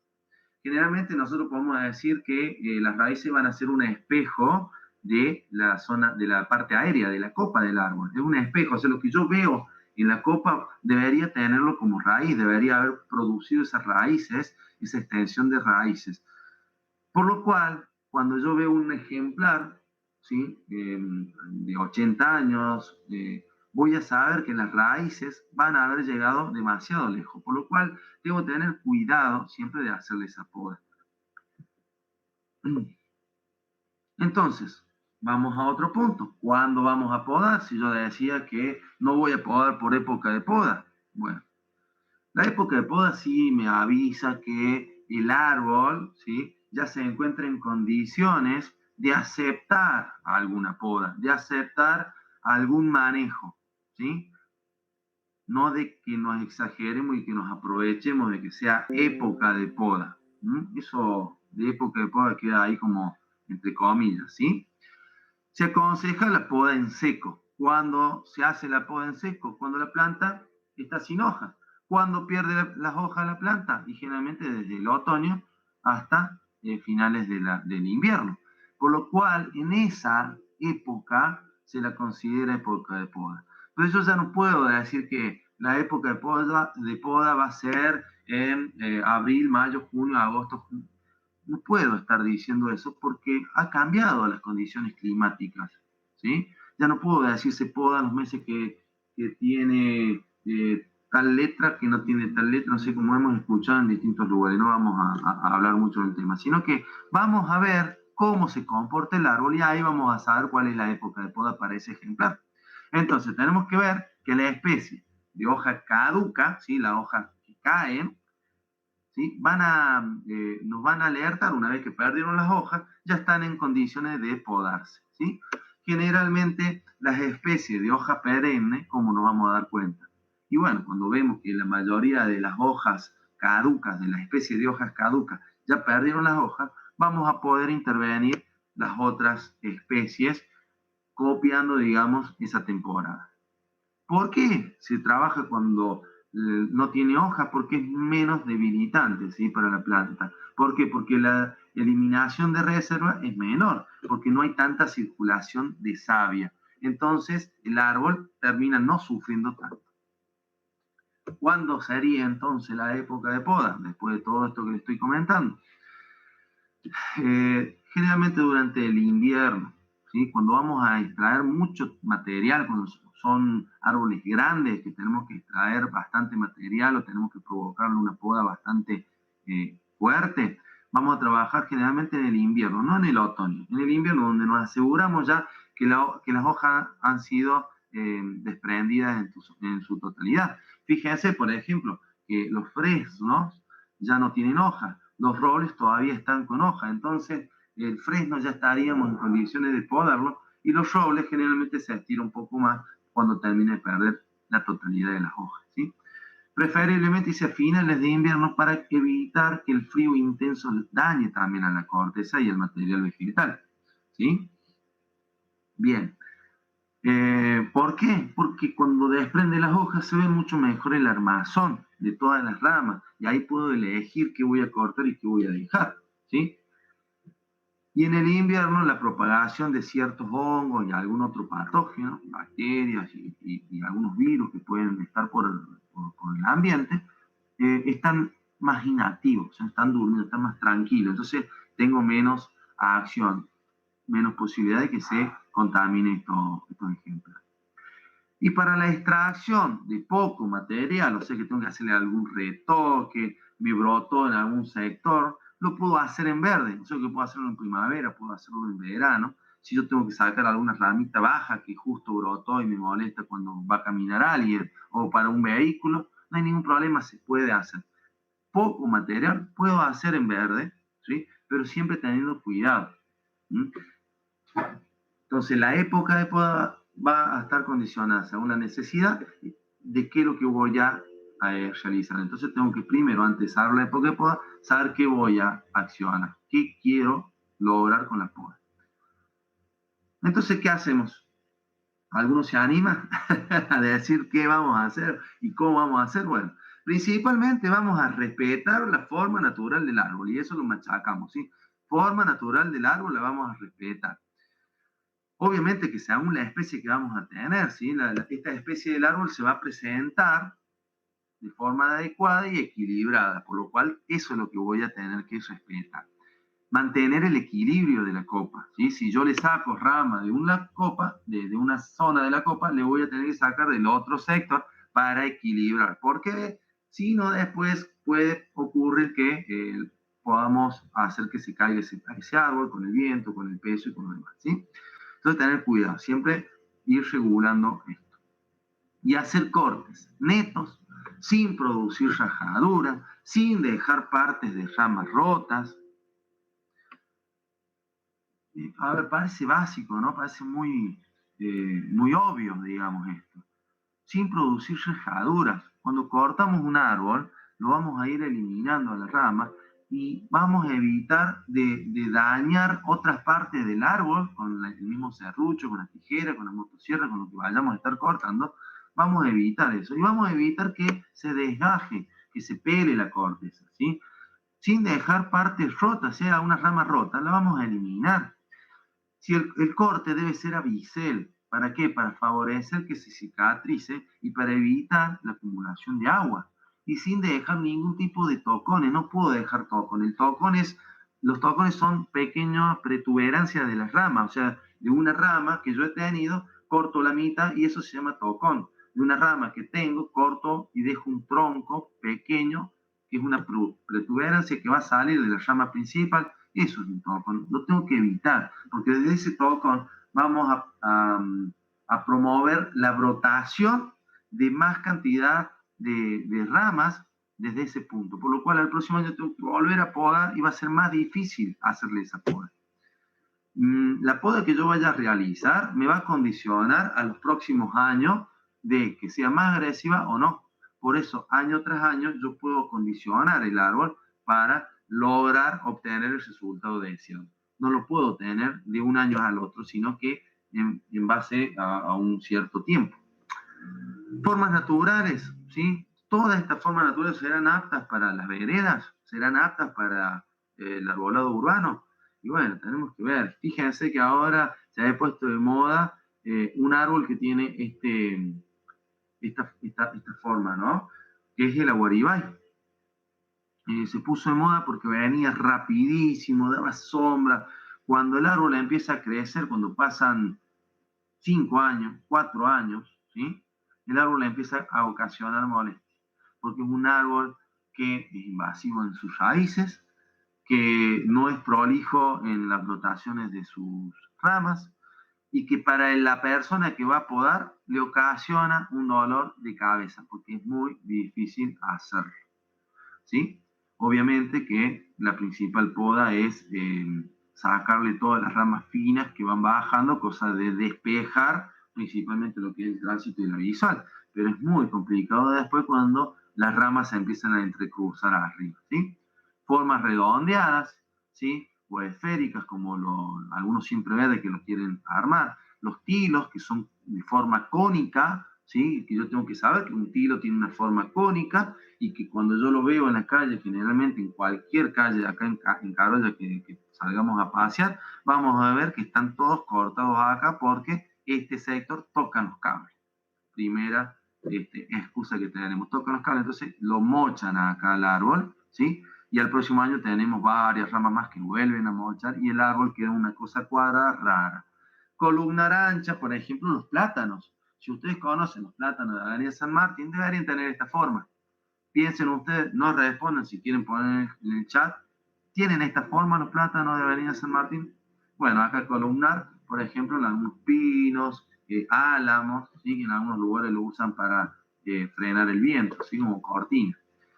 Generalmente nosotros podemos decir que las raíces van a ser un espejo de la zona, de la parte aérea, de la copa del árbol. Es un espejo, o sea, lo que yo veo en la copa debería tenerlo como raíz, debería haber producido esas raíces, esa extensión de raíces. Por lo cual, cuando yo veo un ejemplar, ¿sí? De 80 años, voy a saber que las raíces van a haber llegado demasiado lejos, por lo cual tengo que tener cuidado siempre de hacerle esa poda. Entonces, vamos a otro punto. ¿Cuándo vamos a podar? Si yo decía que no voy a podar por época de poda. Bueno, la época de poda sí me avisa que el árbol, ¿sí? Ya se encuentra en condiciones de aceptar alguna poda, de aceptar algún manejo, ¿sí? No de que nos exageremos y que nos aprovechemos de que sea época de poda. Eso de época de poda queda ahí como entre comillas, ¿sí? Se aconseja la poda en seco. ¿Cuándo se hace la poda en seco? Cuando la planta está sin hojas. ¿Cuándo pierde las hojas la planta? Y generalmente desde el otoño hasta finales del invierno. Por lo cual, en esa época se la considera época de poda. Pero yo ya no puedo decir que la época de poda va a ser en abril, mayo, junio, agosto. No puedo estar diciendo eso porque ha cambiado las condiciones climáticas, ¿sí? Ya no puedo decir se poda los meses que tiene tal letra, que no tiene tal letra, no sé, como hemos escuchado en distintos lugares, no vamos a hablar mucho del tema, sino que vamos a ver cómo se comporta el árbol y ahí vamos a saber cuál es la época de poda para ese ejemplar. Entonces, tenemos que ver que la especie de hoja caduca, ¿sí? La hoja que cae, ¿sí? Nos van a alertar una vez que perdieron las hojas, ya están en condiciones de podarse, ¿sí? Generalmente las especies de hoja perenne, ¿cómo nos vamos a dar cuenta? Y bueno, cuando vemos que la mayoría de las hojas caducas, de la especie de hojas caducas, ya perdieron las hojas, vamos a poder intervenir las otras especies copiando, digamos, esa temporada. ¿Por qué se trabaja cuando no tiene hojas? Porque es menos debilitante, ¿sí? Para la planta. ¿Por qué? Porque la eliminación de reserva es menor, porque no hay tanta circulación de savia. Entonces el árbol termina no sufriendo tanto. ¿Cuándo sería entonces la época de poda? Después de todo esto que le estoy comentando. Generalmente durante el invierno, ¿sí? Cuando vamos a extraer mucho material, cuando son árboles grandes que tenemos que extraer bastante material o tenemos que provocarle una poda bastante fuerte, vamos a trabajar generalmente en el invierno, no en el otoño. En el invierno, donde nos aseguramos ya que las hojas han sido desprendidas en su totalidad. Fíjense, por ejemplo, que los fresnos ya no tienen hojas, los robles todavía están con hoja, entonces el fresno ya estaríamos en condiciones de podarlo y los robles generalmente se estira un poco más cuando termine de perder la totalidad de las hojas, ¿sí? Preferiblemente a finales de invierno para evitar que el frío intenso dañe también a la corteza y al material vegetal, ¿sí? Bien. ¿Por qué? Porque cuando desprende las hojas se ve mucho mejor el armazón de todas las ramas y ahí puedo elegir qué voy a cortar y qué voy a dejar, ¿sí? Y en el invierno la propagación de ciertos hongos y algún otro patógeno, bacterias y algunos virus que pueden estar por el ambiente, están más inactivos, o sea, están durmiendo, están más tranquilos, entonces tengo menos acción, menos posibilidad de que se contamine estos ejemplares. Y para la extracción de poco material, o sea que tengo que hacerle algún retoque, me brotó en algún sector, lo puedo hacer en verde, o sea que puedo hacerlo en primavera, puedo hacerlo en verano, si yo tengo que sacar alguna ramita baja que justo brotó y me molesta cuando va a caminar alguien, o para un vehículo, no hay ningún problema, se puede hacer. Poco material puedo hacer en verde, ¿sí? Pero siempre teniendo cuidado. ¿Mm? Entonces, la época de poda va a estar condicionada según la necesidad de qué es lo que voy a realizar. Entonces, tengo que primero, antes de saber la época de poda, saber qué voy a accionar, qué quiero lograr con la poda. Entonces, ¿qué hacemos? ¿Algunos se animan a decir qué vamos a hacer y cómo vamos a hacer? Bueno, principalmente vamos a respetar la forma natural del árbol y eso lo machacamos, ¿sí? Forma natural del árbol la vamos a respetar. Obviamente que según la especie que vamos a tener, ¿sí? Esta especie del árbol se va a presentar de forma adecuada y equilibrada, por lo cual eso es lo que voy a tener que respetar. Mantener el equilibrio de la copa, ¿sí? Si yo le saco rama de una copa, de una zona de la copa, le voy a tener que sacar del otro sector para equilibrar, porque si no después puede ocurrir que podamos hacer que se caiga ese árbol con el viento, con el peso y con lo demás, ¿sí? Entonces, tener cuidado, siempre ir regulando esto. Y hacer cortes netos, sin producir rajaduras, sin dejar partes de ramas rotas. A ver, parece básico, ¿no? Parece muy obvio, digamos, esto. Sin producir rajaduras. Cuando cortamos un árbol, lo vamos a ir eliminando a la rama y vamos a evitar de dañar otras partes del árbol con el mismo serrucho, con la tijera, con la motosierra, con lo que vayamos a estar cortando. Vamos a evitar eso y vamos a evitar que se desgaje, que se pele la corteza, ¿sí? Sin dejar partes rotas, sea una rama rota, la vamos a eliminar. Si el corte debe ser a bisel, ¿para qué? Para favorecer que se cicatrice y para evitar la acumulación de agua. Y sin dejar ningún tipo de tocones, no puedo dejar tocón. Los tocones son pequeñas protuberancias de las ramas, o sea, de una rama que yo he tenido, corto la mitad y eso se llama tocón. De una rama que tengo, corto y dejo un tronco pequeño, que es una protuberancia que va a salir de la rama principal. Eso es un tocón, lo tengo que evitar, porque desde ese tocón vamos a promover la brotación de más cantidad de ramas desde ese punto, por lo cual al próximo año tengo que volver a podar y va a ser más difícil hacerle esa poda. La poda que yo vaya a realizar me va a condicionar a los próximos años de que sea más agresiva o no. Por eso, año tras año, yo puedo condicionar el árbol para lograr obtener el resultado deseado. No lo puedo tener de un año al otro, sino que en base a un cierto tiempo. Formas naturales, ¿sí? Todas estas formas naturales serán aptas para las veredas, serán aptas para el arbolado urbano. Y bueno, tenemos que ver. Fíjense que ahora se ha puesto de moda un árbol que tiene esta forma, ¿no? Que es el aguaribay. Se puso de moda porque venía rapidísimo, daba sombra. Cuando el árbol empieza a crecer, cuando pasan 5 años, 4 años, ¿sí? El árbol empieza a ocasionar molestias, porque es un árbol que es invasivo en sus raíces, que no es prolijo en las rotaciones de sus ramas y que para la persona que va a podar le ocasiona un dolor de cabeza, porque es muy difícil hacerlo, ¿sí? Obviamente que la principal poda es sacarle todas las ramas finas que van bajando, cosa de despejar principalmente lo que es el tránsito y la visual, pero es muy complicado después cuando las ramas se empiezan a entrecruzar arriba, ¿sí? Formas redondeadas, ¿sí? O esféricas, como algunos siempre verdes que lo quieren armar, los tilos, que son de forma cónica, ¿sí? Que yo tengo que saber que un tilo tiene una forma cónica y que cuando yo lo veo en la calle, generalmente en cualquier calle acá en Carolla que salgamos a pasear, vamos a ver que están todos cortados acá porque este sector tocan los cables. Primera excusa que tenemos, tocan los cables, entonces lo mochan acá al árbol, ¿sí? Y al próximo año tenemos varias ramas más que vuelven a mochar y el árbol queda una cosa cuadrada rara. Columna ancha, por ejemplo, los plátanos. Si ustedes conocen los plátanos de la Avenida San Martín, deberían tener esta forma. Piensen ustedes, no respondan si quieren poner en el chat. ¿Tienen esta forma los plátanos de Avenida San Martín? Bueno, acá columnar, por ejemplo, en algunos pinos, álamos, ¿sí? Que en algunos lugares lo usan para frenar el viento, así como cortina.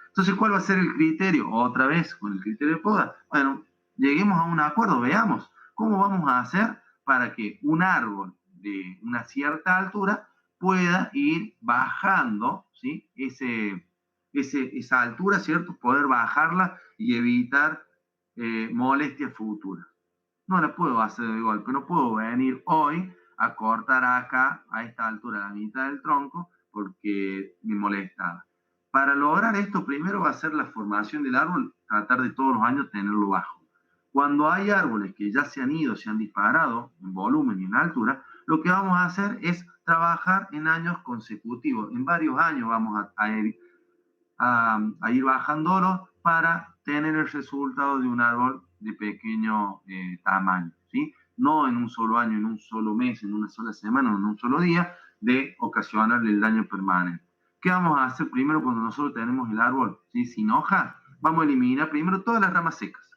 Entonces, ¿cuál va a ser el criterio? Otra vez, con el criterio de poda. Bueno, lleguemos a un acuerdo, veamos cómo vamos a hacer para que un árbol de una cierta altura pueda ir bajando, ¿sí? Esa altura, ¿cierto? Poder bajarla y evitar molestias futuras. No la puedo hacer de golpe, no puedo venir hoy a cortar acá, a esta altura, la mitad del tronco, porque me molestaba. Para lograr esto, primero va a ser la formación del árbol, tratar de todos los años tenerlo bajo. Cuando hay árboles que ya se han ido, se han disparado en volumen y en altura, lo que vamos a hacer es trabajar en años consecutivos. En varios años vamos a ir bajándolo para tener el resultado de un árbol de pequeño tamaño, ¿sí? No en un solo año, en un solo mes, en una sola semana, en un solo día, de ocasionarle el daño permanente. ¿Qué vamos a hacer primero cuando nosotros tenemos el árbol, ¿sí? Sin hoja? Vamos a eliminar primero todas las ramas secas.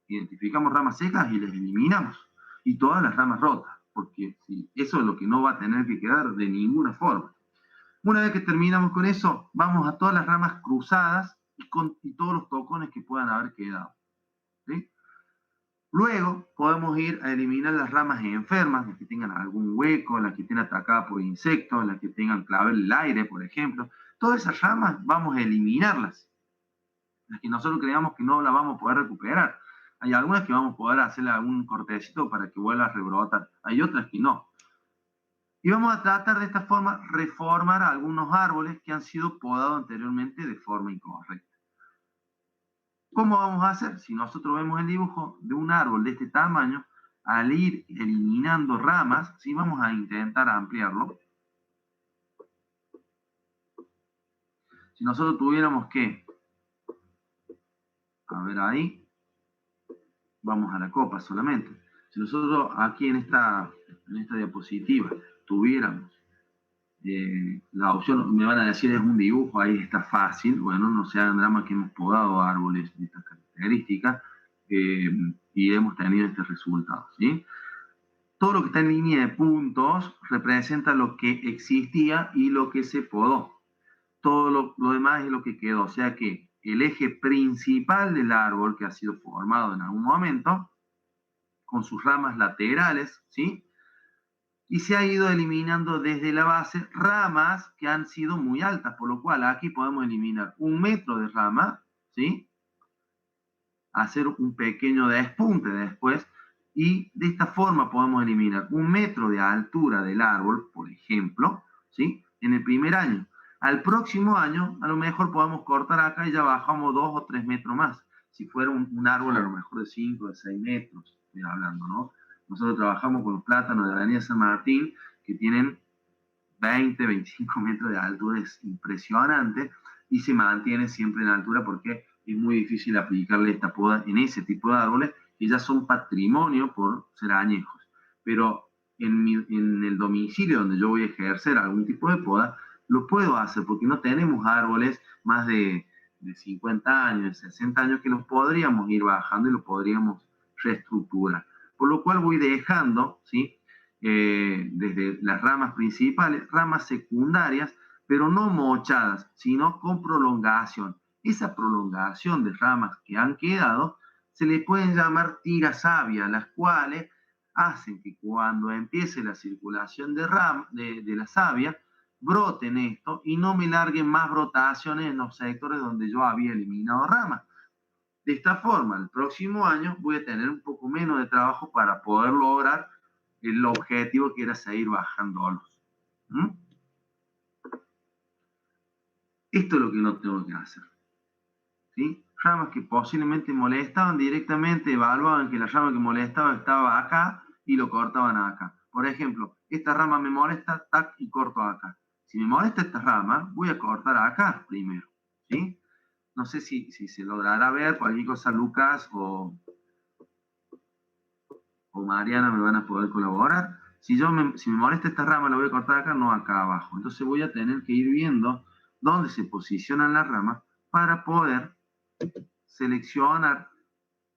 Identificamos ramas secas y las eliminamos. Y todas las ramas rotas, porque sí, eso es lo que no va a tener que quedar de ninguna forma. Una vez que terminamos con eso, vamos a todas las ramas cruzadas y todos los tocones que puedan haber quedado, ¿sí? Luego podemos ir a eliminar las ramas enfermas, las que tengan algún hueco, las que estén atacadas por insectos, las que tengan clavel el aire, por ejemplo. Todas esas ramas vamos a eliminarlas, las que nosotros creamos que no las vamos a poder recuperar. Hay algunas que vamos a poder hacerle algún cortecito para que vuelva a rebrotar, hay otras que no. Y vamos a tratar de esta forma reformar algunos árboles que han sido podados anteriormente de forma incorrecta. ¿Cómo vamos a hacer? Si nosotros vemos el dibujo de un árbol de este tamaño, al ir eliminando ramas, ¿sí? Vamos a intentar ampliarlo. Si nosotros tuviéramos que, a ver ahí, vamos a la copa solamente. Si nosotros aquí en esta diapositiva tuviéramos la opción, me van a decir es un dibujo, ahí está fácil, bueno, no se hagan drama que hemos podado árboles de estas características y hemos tenido este resultado, ¿sí? Todo lo que está en línea de puntos representa lo que existía y lo que se podó. Todo lo demás es lo que quedó, o sea que el eje principal del árbol que ha sido formado en algún momento, con sus ramas laterales, ¿sí? Y se ha ido eliminando desde la base ramas que han sido muy altas, por lo cual aquí podemos eliminar 1 metro de rama, ¿sí? Hacer un pequeño despunte después, y de esta forma podemos eliminar 1 metro de altura del árbol, por ejemplo, ¿sí? En el primer año. Al próximo año, a lo mejor podemos cortar acá y ya bajamos 2 o 3 metros más. Si fuera un árbol a lo mejor de 5 o de 6 metros, estoy hablando, ¿no? Nosotros trabajamos con los plátanos de la Avenida San Martín, que tienen 20, 25 metros de altura, es impresionante, y se mantiene siempre en altura porque es muy difícil aplicarle esta poda en ese tipo de árboles que ya son patrimonio por ser añejos. Pero en el domicilio donde yo voy a ejercer algún tipo de poda, lo puedo hacer porque no tenemos árboles más de 50 años, de 60 años, que los podríamos ir bajando y los podríamos reestructurar. Por lo cual voy dejando, ¿sí? Desde las ramas principales, ramas secundarias, pero no mochadas, sino con prolongación. Esa prolongación de ramas que han quedado se le pueden llamar tiras savia, las cuales hacen que cuando empiece la circulación de la savia, broten esto y no me larguen más brotaciones en los sectores donde yo había eliminado ramas. De esta forma, el próximo año voy a tener un poco menos de trabajo para poder lograr el objetivo que era seguir bajándolos. ¿Mm? Esto es lo que no tengo que hacer, ¿sí? Ramas que posiblemente molestaban directamente, evaluaban que la rama que molestaba estaba acá y lo cortaban acá. Por ejemplo, esta rama me molesta, tac, y corto acá. Si me molesta esta rama, voy a cortar acá primero, ¿sí? No sé si se logrará ver, cualquier cosa Lucas o Mariana me van a poder colaborar. Si me molesta esta rama, la voy a cortar acá, no acá abajo. Entonces voy a tener que ir viendo dónde se posicionan las ramas para poder seleccionar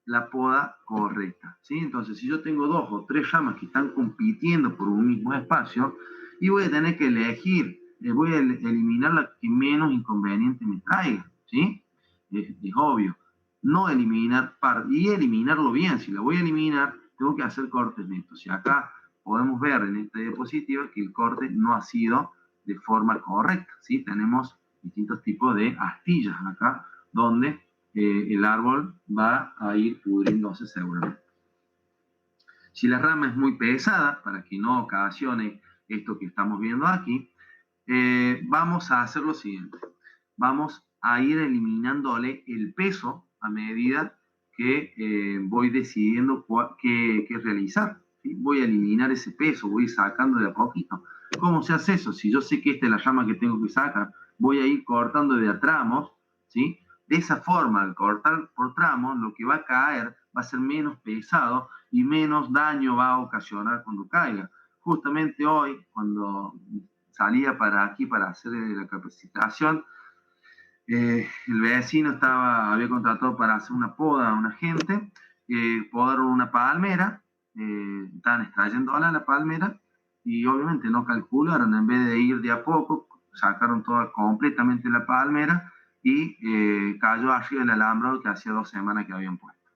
la poda correcta, ¿sí? Entonces, si yo tengo 2 o 3 ramas que están compitiendo por un mismo espacio, y voy a tener que elegir, voy a eliminar la que menos inconveniente me traiga, ¿sí? Es obvio. No eliminar y eliminarlo bien. Si la voy a eliminar, tengo que hacer cortes netos. Y acá podemos ver en esta diapositiva que el corte no ha sido de forma correcta, ¿sí? Tenemos distintos tipos de astillas acá, donde el árbol va a ir pudriéndose seguramente. Si la rama es muy pesada, para que no ocasione esto que estamos viendo aquí, vamos a hacer lo siguiente. Vamos a ir eliminándole el peso a medida que voy decidiendo qué realizar. ¿Sí? Voy a eliminar ese peso, voy sacando de a poquito. ¿Cómo se hace eso? Si yo sé que esta es la rama que tengo que sacar, voy a ir cortando de a tramos, ¿sí? De esa forma, al cortar por tramos, lo que va a caer va a ser menos pesado y menos daño va a ocasionar cuando caiga. Justamente hoy, cuando salía para aquí para hacer la capacitación, el vecino había contratado para hacer una poda a una gente, podaron una palmera, estaban extrayéndola la palmera y obviamente no calcularon, en vez de ir de a poco, sacaron toda completamente la palmera y cayó arriba el alambrado que hacía 2 semanas que habían puesto.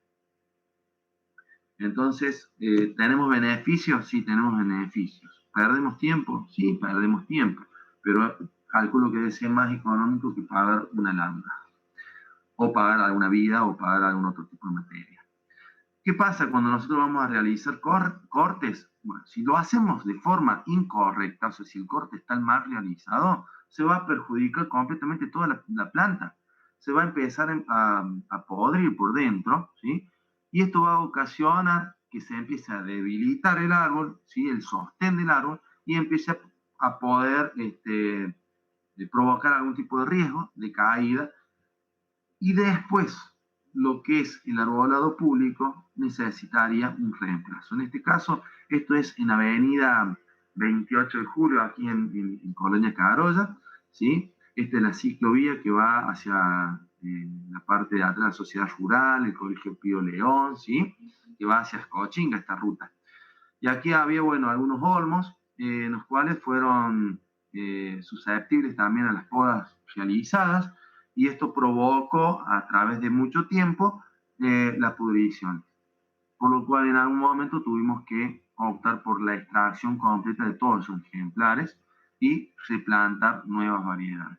Entonces, ¿tenemos beneficios? Sí, tenemos beneficios. ¿Perdemos tiempo? Sí, perdemos tiempo. Pero calculo que debe ser más económico que pagar una lámpara. O pagar alguna vida o pagar algún otro tipo de materia. ¿Qué pasa cuando nosotros vamos a realizar cortes? Bueno, si lo hacemos de forma incorrecta, o sea, si el corte está mal realizado, se va a perjudicar completamente toda la planta. Se va a empezar a podrir por dentro, ¿sí? Y esto va a ocasionar que se empiece a debilitar el árbol, ¿sí? El sostén del árbol, y empiece a poder provocar algún tipo de riesgo de caída. Y después, lo que es el arbolado público necesitaría un reemplazo. En este caso, esto es en Avenida 28 de Julio, aquí en Colonia Carolla, ¿sí? Esta es la ciclovía que va hacia la parte de atrás de la sociedad rural, el Colegio Pío León, ¿sí? Que va hacia Escochinga, esta ruta. Y aquí había, bueno, algunos olmos, en los cuales fueron susceptibles también a las podas realizadas, y esto provocó a través de mucho tiempo la pudrición, por lo cual en algún momento tuvimos que optar por la extracción completa de todos esos ejemplares y replantar nuevas variedades.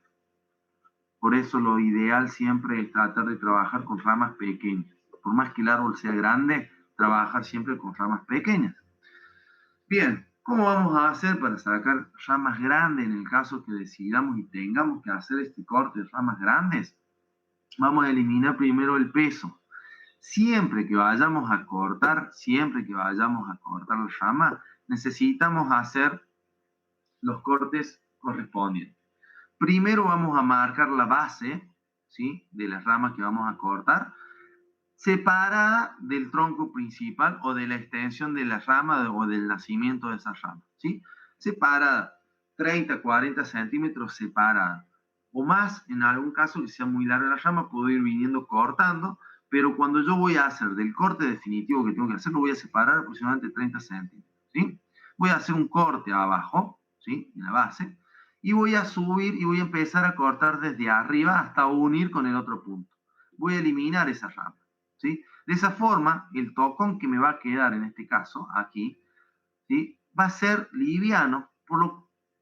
Por eso lo ideal siempre es tratar de trabajar con ramas pequeñas. Por más que el árbol sea grande, trabajar siempre con ramas pequeñas. Bien, ¿cómo vamos a hacer para sacar ramas grandes en el caso que decidamos y tengamos que hacer este corte de ramas grandes? Vamos a eliminar primero el peso. Siempre que vayamos a cortar la rama, necesitamos hacer los cortes correspondientes. Primero vamos a marcar la base, ¿sí?, de la rama que vamos a cortar, separada del tronco principal o de la extensión de la rama o del nacimiento de esa rama, ¿sí? Separada, 30, 40 centímetros separada. O más, en algún caso que sea muy larga la rama, puedo ir viniendo cortando, pero cuando yo voy a hacer del corte definitivo que tengo que hacer, lo voy a separar aproximadamente 30 centímetros, ¿sí? Voy a hacer un corte abajo, ¿sí?, en la base, y voy a subir y voy a empezar a cortar desde arriba hasta unir con el otro punto. Voy a eliminar esa rama, ¿sí? De esa forma, el tocón que me va a quedar en este caso, aquí, ¿sí?, va a ser liviano,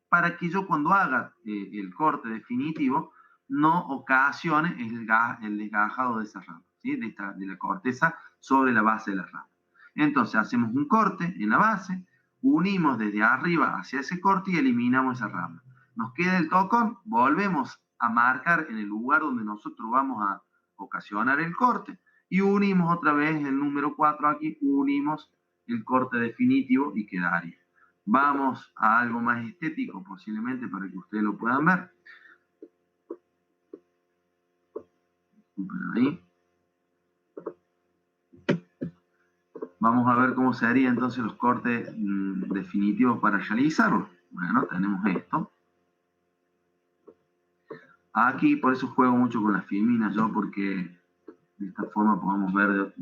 para que yo cuando haga el corte definitivo no ocasione el desgajado de esa rama, ¿sí?, de la corteza sobre la base de la rama. Entonces hacemos un corte en la base, unimos desde arriba hacia ese corte y eliminamos esa rama. Nos queda el tocón, volvemos a marcar en el lugar donde nosotros vamos a ocasionar el corte y unimos otra vez el número 4 aquí, unimos el corte definitivo y quedaría. Vamos a algo más estético posiblemente para que ustedes lo puedan ver. Ahí. Vamos a ver cómo serían entonces los cortes definitivos para realizarlo. Bueno, tenemos esto. Aquí, por eso juego mucho con las filminas yo, porque de esta forma podemos ver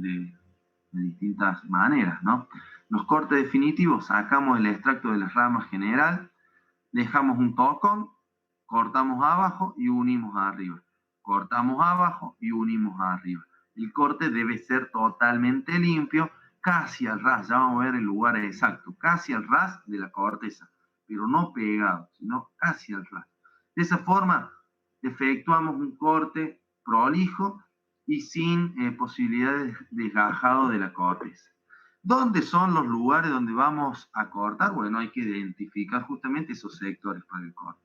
de distintas maneras, ¿no? Los cortes definitivos, sacamos el extracto de las ramas general, dejamos un tocón, cortamos abajo y unimos arriba. Cortamos abajo y unimos arriba. El corte debe ser totalmente limpio, casi al ras, ya vamos a ver el lugar exacto, casi al ras de la corteza, pero no pegado, sino casi al ras. De esa forma, efectuamos un corte prolijo y sin posibilidades de desgajado de la corteza. ¿Dónde son los lugares donde vamos a cortar? Bueno, hay que identificar justamente esos sectores para el corte.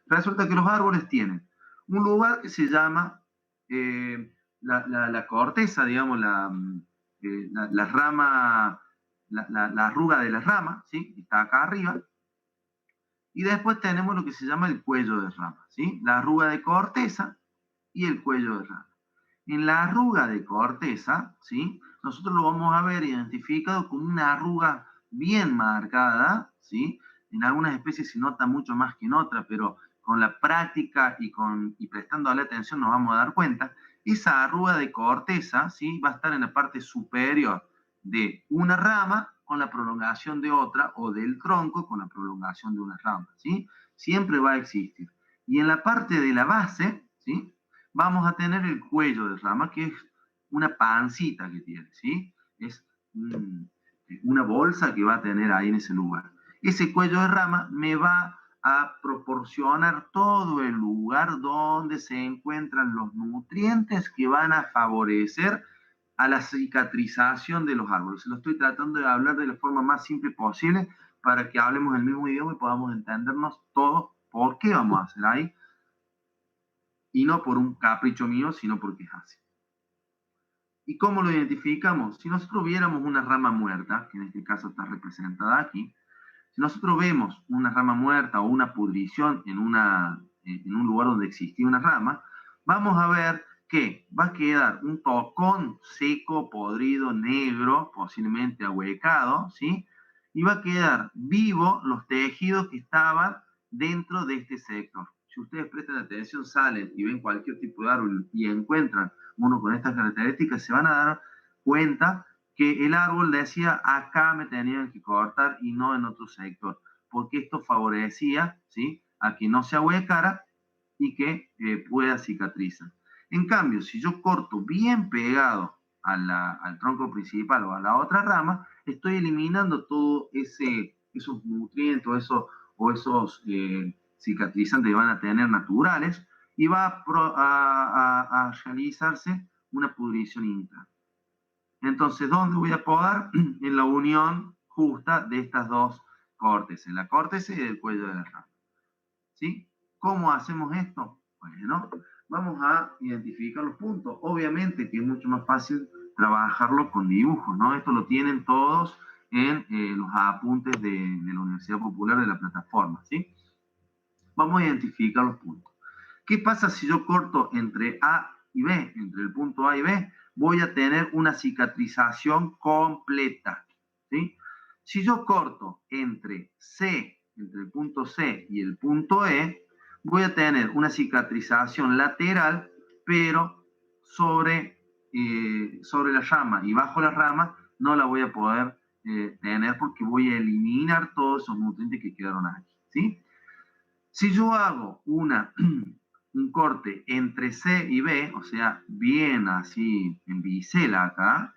Resulta que los árboles tienen un lugar que se llama la corteza, digamos, la rama, la arruga de la rama, ¿sí? Está acá arriba. Y después tenemos lo que se llama el cuello de rama, ¿sí? La arruga de corteza y el cuello de rama. En la arruga de corteza, ¿sí? Nosotros lo vamos a ver identificado como una arruga bien marcada, ¿sí? En algunas especies se nota mucho más que en otras, pero con la práctica y prestando la atención nos vamos a dar cuenta. Esa arruga de corteza, ¿sí? Va a estar en la parte superior de una rama con la prolongación de otra o del tronco con la prolongación de una rama, ¿sí? Siempre va a existir. Y en la parte de la base, ¿sí? Vamos a tener el cuello de rama, que es una pancita que tiene, ¿sí? Es una bolsa que va a tener ahí en ese lugar. Ese cuello de rama me va a proporcionar todo el lugar donde se encuentran los nutrientes que van a favorecer a la cicatrización de los árboles. Se lo estoy tratando de hablar de la forma más simple posible para que hablemos el mismo idioma y podamos entendernos todos por qué vamos a hacer ahí y no por un capricho mío, sino porque es así. ¿Y cómo lo identificamos? Si nosotros viéramos una rama muerta, que en este caso está representada aquí, si nosotros vemos una rama muerta o una pudrición en un lugar donde existía una rama, vamos a ver que va a quedar un tocón seco, podrido, negro, posiblemente ahuecado, ¿sí? Y va a quedar vivo los tejidos que estaban dentro de este sector. Si ustedes prestan atención, salen y ven cualquier tipo de árbol y encuentran uno con estas características, se van a dar cuenta que el árbol decía acá me tenían que cortar y no en otro sector, porque esto favorecía, ¿sí?, a que no se ahuecara y que pueda cicatrizar. En cambio, si yo corto bien pegado al tronco principal o a la otra rama, estoy eliminando todo esos nutrientes o esos cicatrizantes que van a tener naturales y va a realizarse una pudrición interna. Entonces, ¿dónde voy a podar? En la unión justa de estas dos córteces, la córteza y el cuello de la rama. ¿Sí? ¿Cómo hacemos esto? Bueno, vamos a identificar los puntos. Obviamente que es mucho más fácil trabajarlo con dibujos, ¿no? Esto lo tienen todos en los apuntes de la Universidad Popular de la plataforma, ¿sí? Vamos a identificar los puntos. ¿Qué pasa si yo corto entre A y B? Entre el punto A y B, voy a tener una cicatrización completa, ¿sí? Si yo corto entre el punto C y el punto E, voy a tener una cicatrización lateral, pero sobre la rama y bajo la rama no la voy a poder tener porque voy a eliminar todos esos nutrientes que quedaron aquí, ¿sí? Si yo hago un corte entre C y B, o sea, bien así en bisela acá,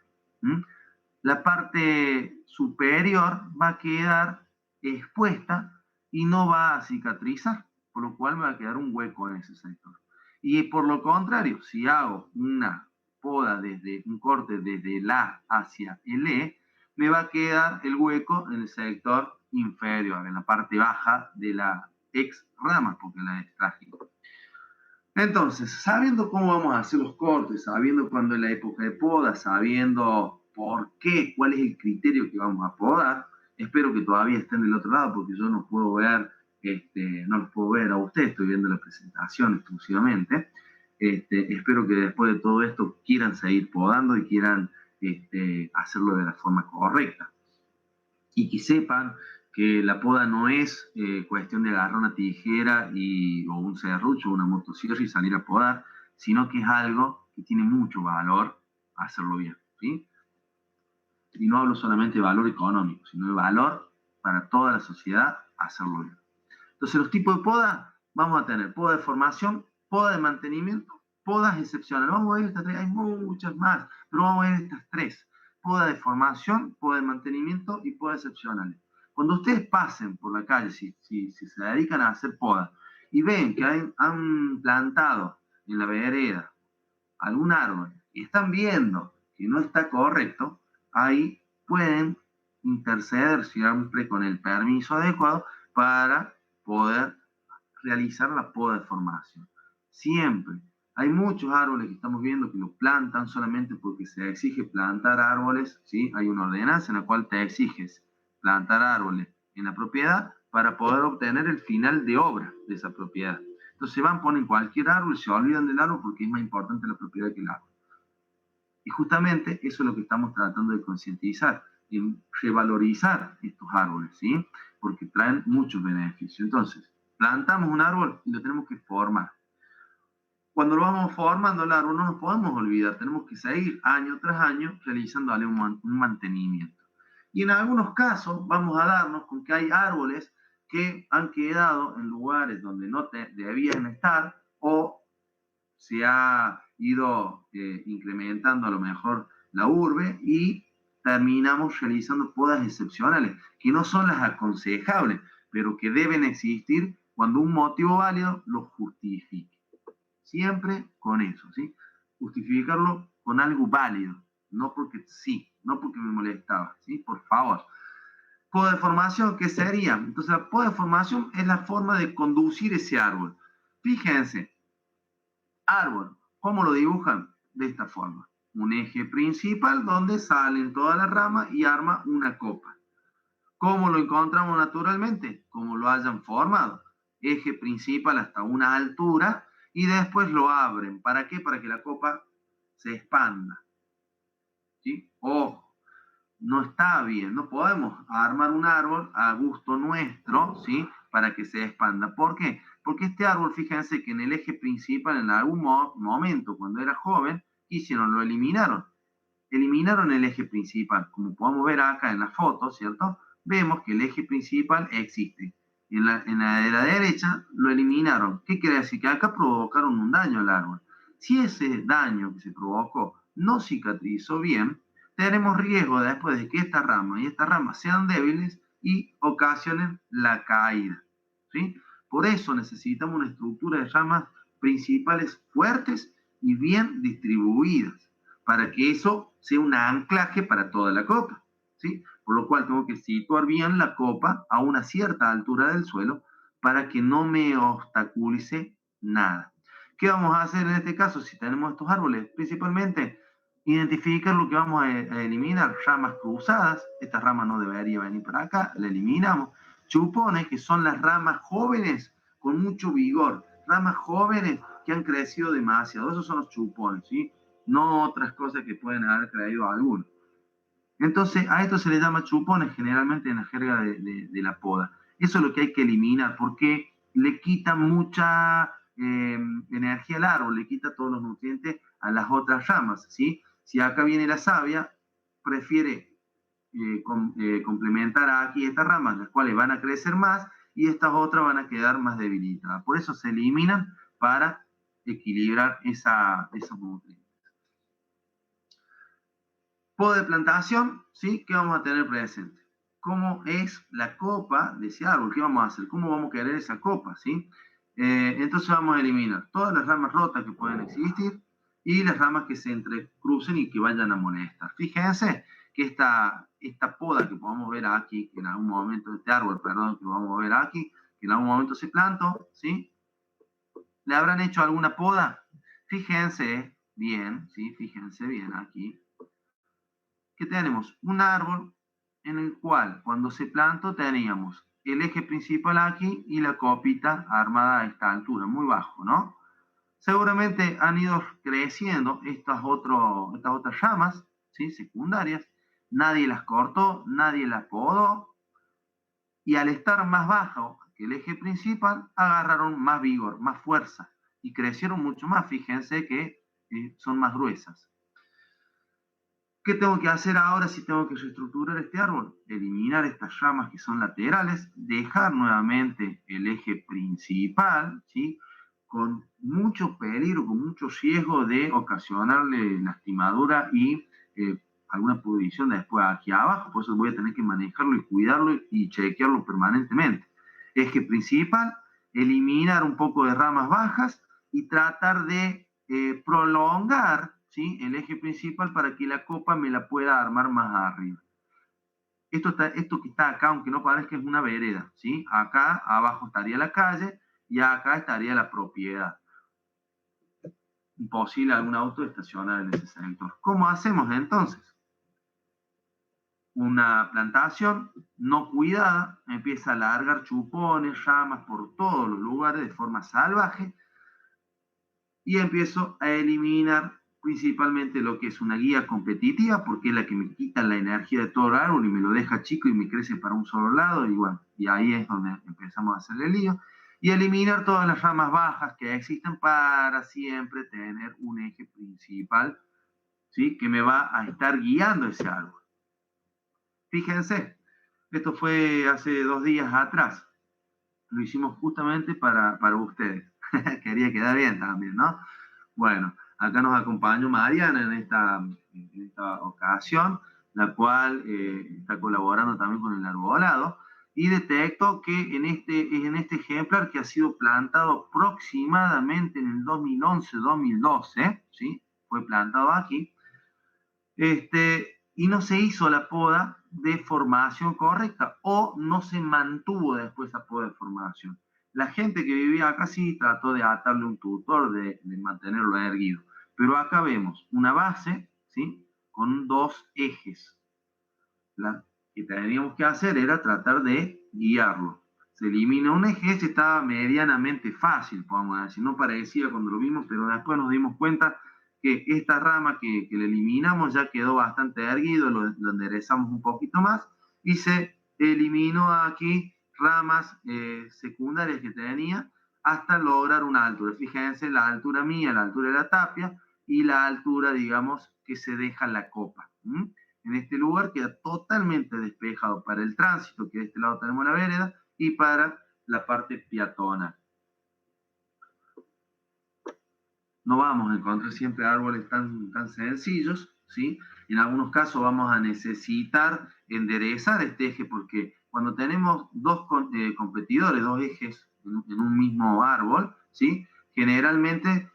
la parte superior va a quedar expuesta y no va a cicatrizar, por lo cual me va a quedar un hueco en ese sector. Y por lo contrario, si hago una poda un corte desde el A hacia el E, me va a quedar el hueco en el sector inferior, en la parte baja de la ex rama, porque la extraje. Entonces, sabiendo cómo vamos a hacer los cortes, sabiendo cuándo es la época de poda, sabiendo por qué, cuál es el criterio que vamos a podar, espero que todavía estén del otro lado porque yo no puedo ver, no los puedo ver a ustedes, estoy viendo la presentación exclusivamente. Espero que después de todo esto quieran seguir podando y quieran hacerlo de la forma correcta. Y que sepan que la poda no es cuestión de agarrar una tijera o un serrucho o una motosierra y salir a podar, sino que es algo que tiene mucho valor hacerlo bien, ¿sí? Y no hablo solamente de valor económico, sino de valor para toda la sociedad hacerlo bien. Entonces, los tipos de poda, vamos a tener poda de formación, poda de mantenimiento, podas excepcionales. Vamos a ver estas tres, hay muchas más, pero vamos a ver estas tres. Poda de formación, poda de mantenimiento y poda excepcionales. Cuando ustedes pasen por la calle, si se dedican a hacer poda y ven que han plantado en la vereda algún árbol y están viendo que no está correcto, ahí pueden interceder siempre con el permiso adecuado para poder realizar la poda de formación. Siempre. Hay muchos árboles que estamos viendo que los plantan solamente porque se exige plantar árboles, ¿sí? Hay una ordenanza en la cual te exiges plantar árboles en la propiedad para poder obtener el final de obra de esa propiedad. Entonces van, ponen cualquier árbol, se olvidan del árbol porque es más importante la propiedad que el árbol. Y justamente eso es lo que estamos tratando de concientizar, en revalorizar estos árboles, ¿sí? Porque traen muchos beneficios. Entonces, plantamos un árbol y lo tenemos que formar. Cuando lo vamos formando el árbol no nos podemos olvidar, tenemos que seguir año tras año realizándole un mantenimiento. Y en algunos casos vamos a darnos con que hay árboles que han quedado en lugares donde no debían estar o se ha ido incrementando a lo mejor la urbe y terminamos realizando podas excepcionales, que no son las aconsejables, pero que deben existir cuando un motivo válido lo justifique. Siempre con eso, ¿sí? Justificarlo con algo válido, no porque sí, no porque me molestaba, ¿sí? Por favor. Poda de formación, ¿qué sería? Entonces, la poda de formación es la forma de conducir ese árbol. Fíjense, árbol, ¿cómo lo dibujan? De esta forma. Un eje principal donde salen todas las ramas y arma una copa. ¿Cómo lo encontramos naturalmente? Como lo hayan formado. Eje principal hasta una altura y después lo abren. ¿Para qué? Para que la copa se expanda. ¿Sí? Ojo, no está bien, no podemos armar un árbol a gusto nuestro, ¿sí? Para que se expanda. ¿Por qué? Porque este árbol, fíjense que en el eje principal, en algún momento, cuando era joven, hicieron, lo eliminaron. Eliminaron el eje principal. Como podemos ver acá en la foto, ¿cierto? Vemos que el eje principal existe. En la de la derecha lo eliminaron. ¿Qué quiere decir? Que acá provocaron un daño al árbol. Si ese daño que se provocó no cicatrizó bien, tenemos riesgo después de que esta rama y esta rama sean débiles y ocasionen la caída. ¿Sí? Por eso necesitamos una estructura de ramas principales fuertes y bien distribuidas, para que eso sea un anclaje para toda la copa. ¿Sí? Por lo cual tengo que situar bien la copa a una cierta altura del suelo para que no me obstaculice nada. ¿Qué vamos a hacer en este caso si tenemos estos árboles? Principalmente identificar lo que vamos a eliminar, ramas cruzadas, esta rama no debería venir para acá, la eliminamos. Chupones, que son las ramas jóvenes con mucho vigor, ramas jóvenes que han crecido demasiado, esos son los chupones, ¿sí? No otras cosas que pueden haber traído algunos. Entonces, a esto se le llama chupones generalmente en la jerga de la poda. Eso es lo que hay que eliminar porque le quita mucha energía al árbol, le quita todos los nutrientes a las otras ramas, ¿sí? Si acá viene la savia, prefiere complementar aquí estas ramas, las cuales van a crecer más y estas otras van a quedar más debilitadas. Por eso se eliminan para equilibrar esos nutrientes. Poda de plantación, ¿sí? ¿Qué vamos a tener presente? ¿Cómo es la copa de ese árbol? ¿Qué vamos a hacer? ¿Cómo vamos a querer esa copa? ¿Sí? Entonces vamos a eliminar todas las ramas rotas que pueden existir y las ramas que se entrecrucen y que vayan a molestar. Fíjense que esta poda que podemos ver aquí, que en algún momento, este árbol, perdón, que vamos a ver aquí, que en algún momento se plantó, ¿sí? ¿Le habrán hecho alguna poda? Fíjense bien, ¿sí? Fíjense bien aquí que tenemos un árbol en el cual cuando se plantó teníamos el eje principal aquí y la copita armada a esta altura, muy bajo, ¿no? Seguramente han ido creciendo estas otras ramas, ¿sí? Secundarias, nadie las cortó, nadie las podó, y al estar más bajo que el eje principal, agarraron más vigor, más fuerza, y crecieron mucho más, fíjense que son más gruesas. ¿Qué tengo que hacer ahora si tengo que reestructurar este árbol? Eliminar estas ramas que son laterales, dejar nuevamente el eje principal, ¿sí? Con mucho peligro, con mucho riesgo de ocasionarle lastimadura y alguna pudrición después aquí abajo, por eso voy a tener que manejarlo y cuidarlo y chequearlo permanentemente. Eje principal, eliminar un poco de ramas bajas y tratar de prolongar, ¿sí?, el eje principal para que la copa me la pueda armar más arriba. Esto que está acá, aunque no parezca, es una vereda, ¿sí? Acá abajo estaría la calle y acá estaría la propiedad. Imposible algún auto estacionar en ese sector. ¿Cómo hacemos entonces? Una plantación no cuidada empieza a largar chupones, ramas por todos los lugares de forma salvaje y empiezo a eliminar principalmente lo que es una guía competitiva, porque es la que me quita la energía de todo el árbol y me lo deja chico y me crece para un solo lado, y bueno, y ahí es donde empezamos a hacerle lío, y eliminar todas las ramas bajas que existen para siempre tener un eje principal, ¿sí?, que me va a estar guiando ese árbol. Fíjense, esto fue hace 2 días atrás, lo hicimos justamente para ustedes. Quería quedar bien también, ¿no? Bueno, acá nos acompañó Mariana en esta ocasión, la cual está colaborando también con el arbolado, y detectó que en este ejemplar que ha sido plantado aproximadamente en el 2011-2012, ¿sí?, fue plantado aquí, y no se hizo la poda de formación correcta o no se mantuvo después esa poda de formación. La gente que vivía acá sí trató de atarle un tutor, de mantenerlo erguido. Pero acá vemos una base, ¿sí?, con 2 ejes. Lo que teníamos que hacer era tratar de guiarlo. Se elimina un eje, ese estaba medianamente fácil, podemos decir, no parecía cuando lo vimos, pero después nos dimos cuenta que esta rama que le eliminamos ya quedó bastante erguido, lo enderezamos un poquito más y se eliminó aquí ramas secundarias que tenía hasta lograr una altura. Fíjense la altura mía, la altura de la tapia y la altura, digamos, que se deja la copa. En este lugar queda totalmente despejado para el tránsito, que de este lado tenemos la vereda, y para la parte peatonal. No vamos a encontrar siempre árboles tan sencillos, ¿sí? En algunos casos vamos a necesitar enderezar este eje, porque cuando tenemos dos competidores, 2 ejes en un mismo árbol, ¿sí?, generalmente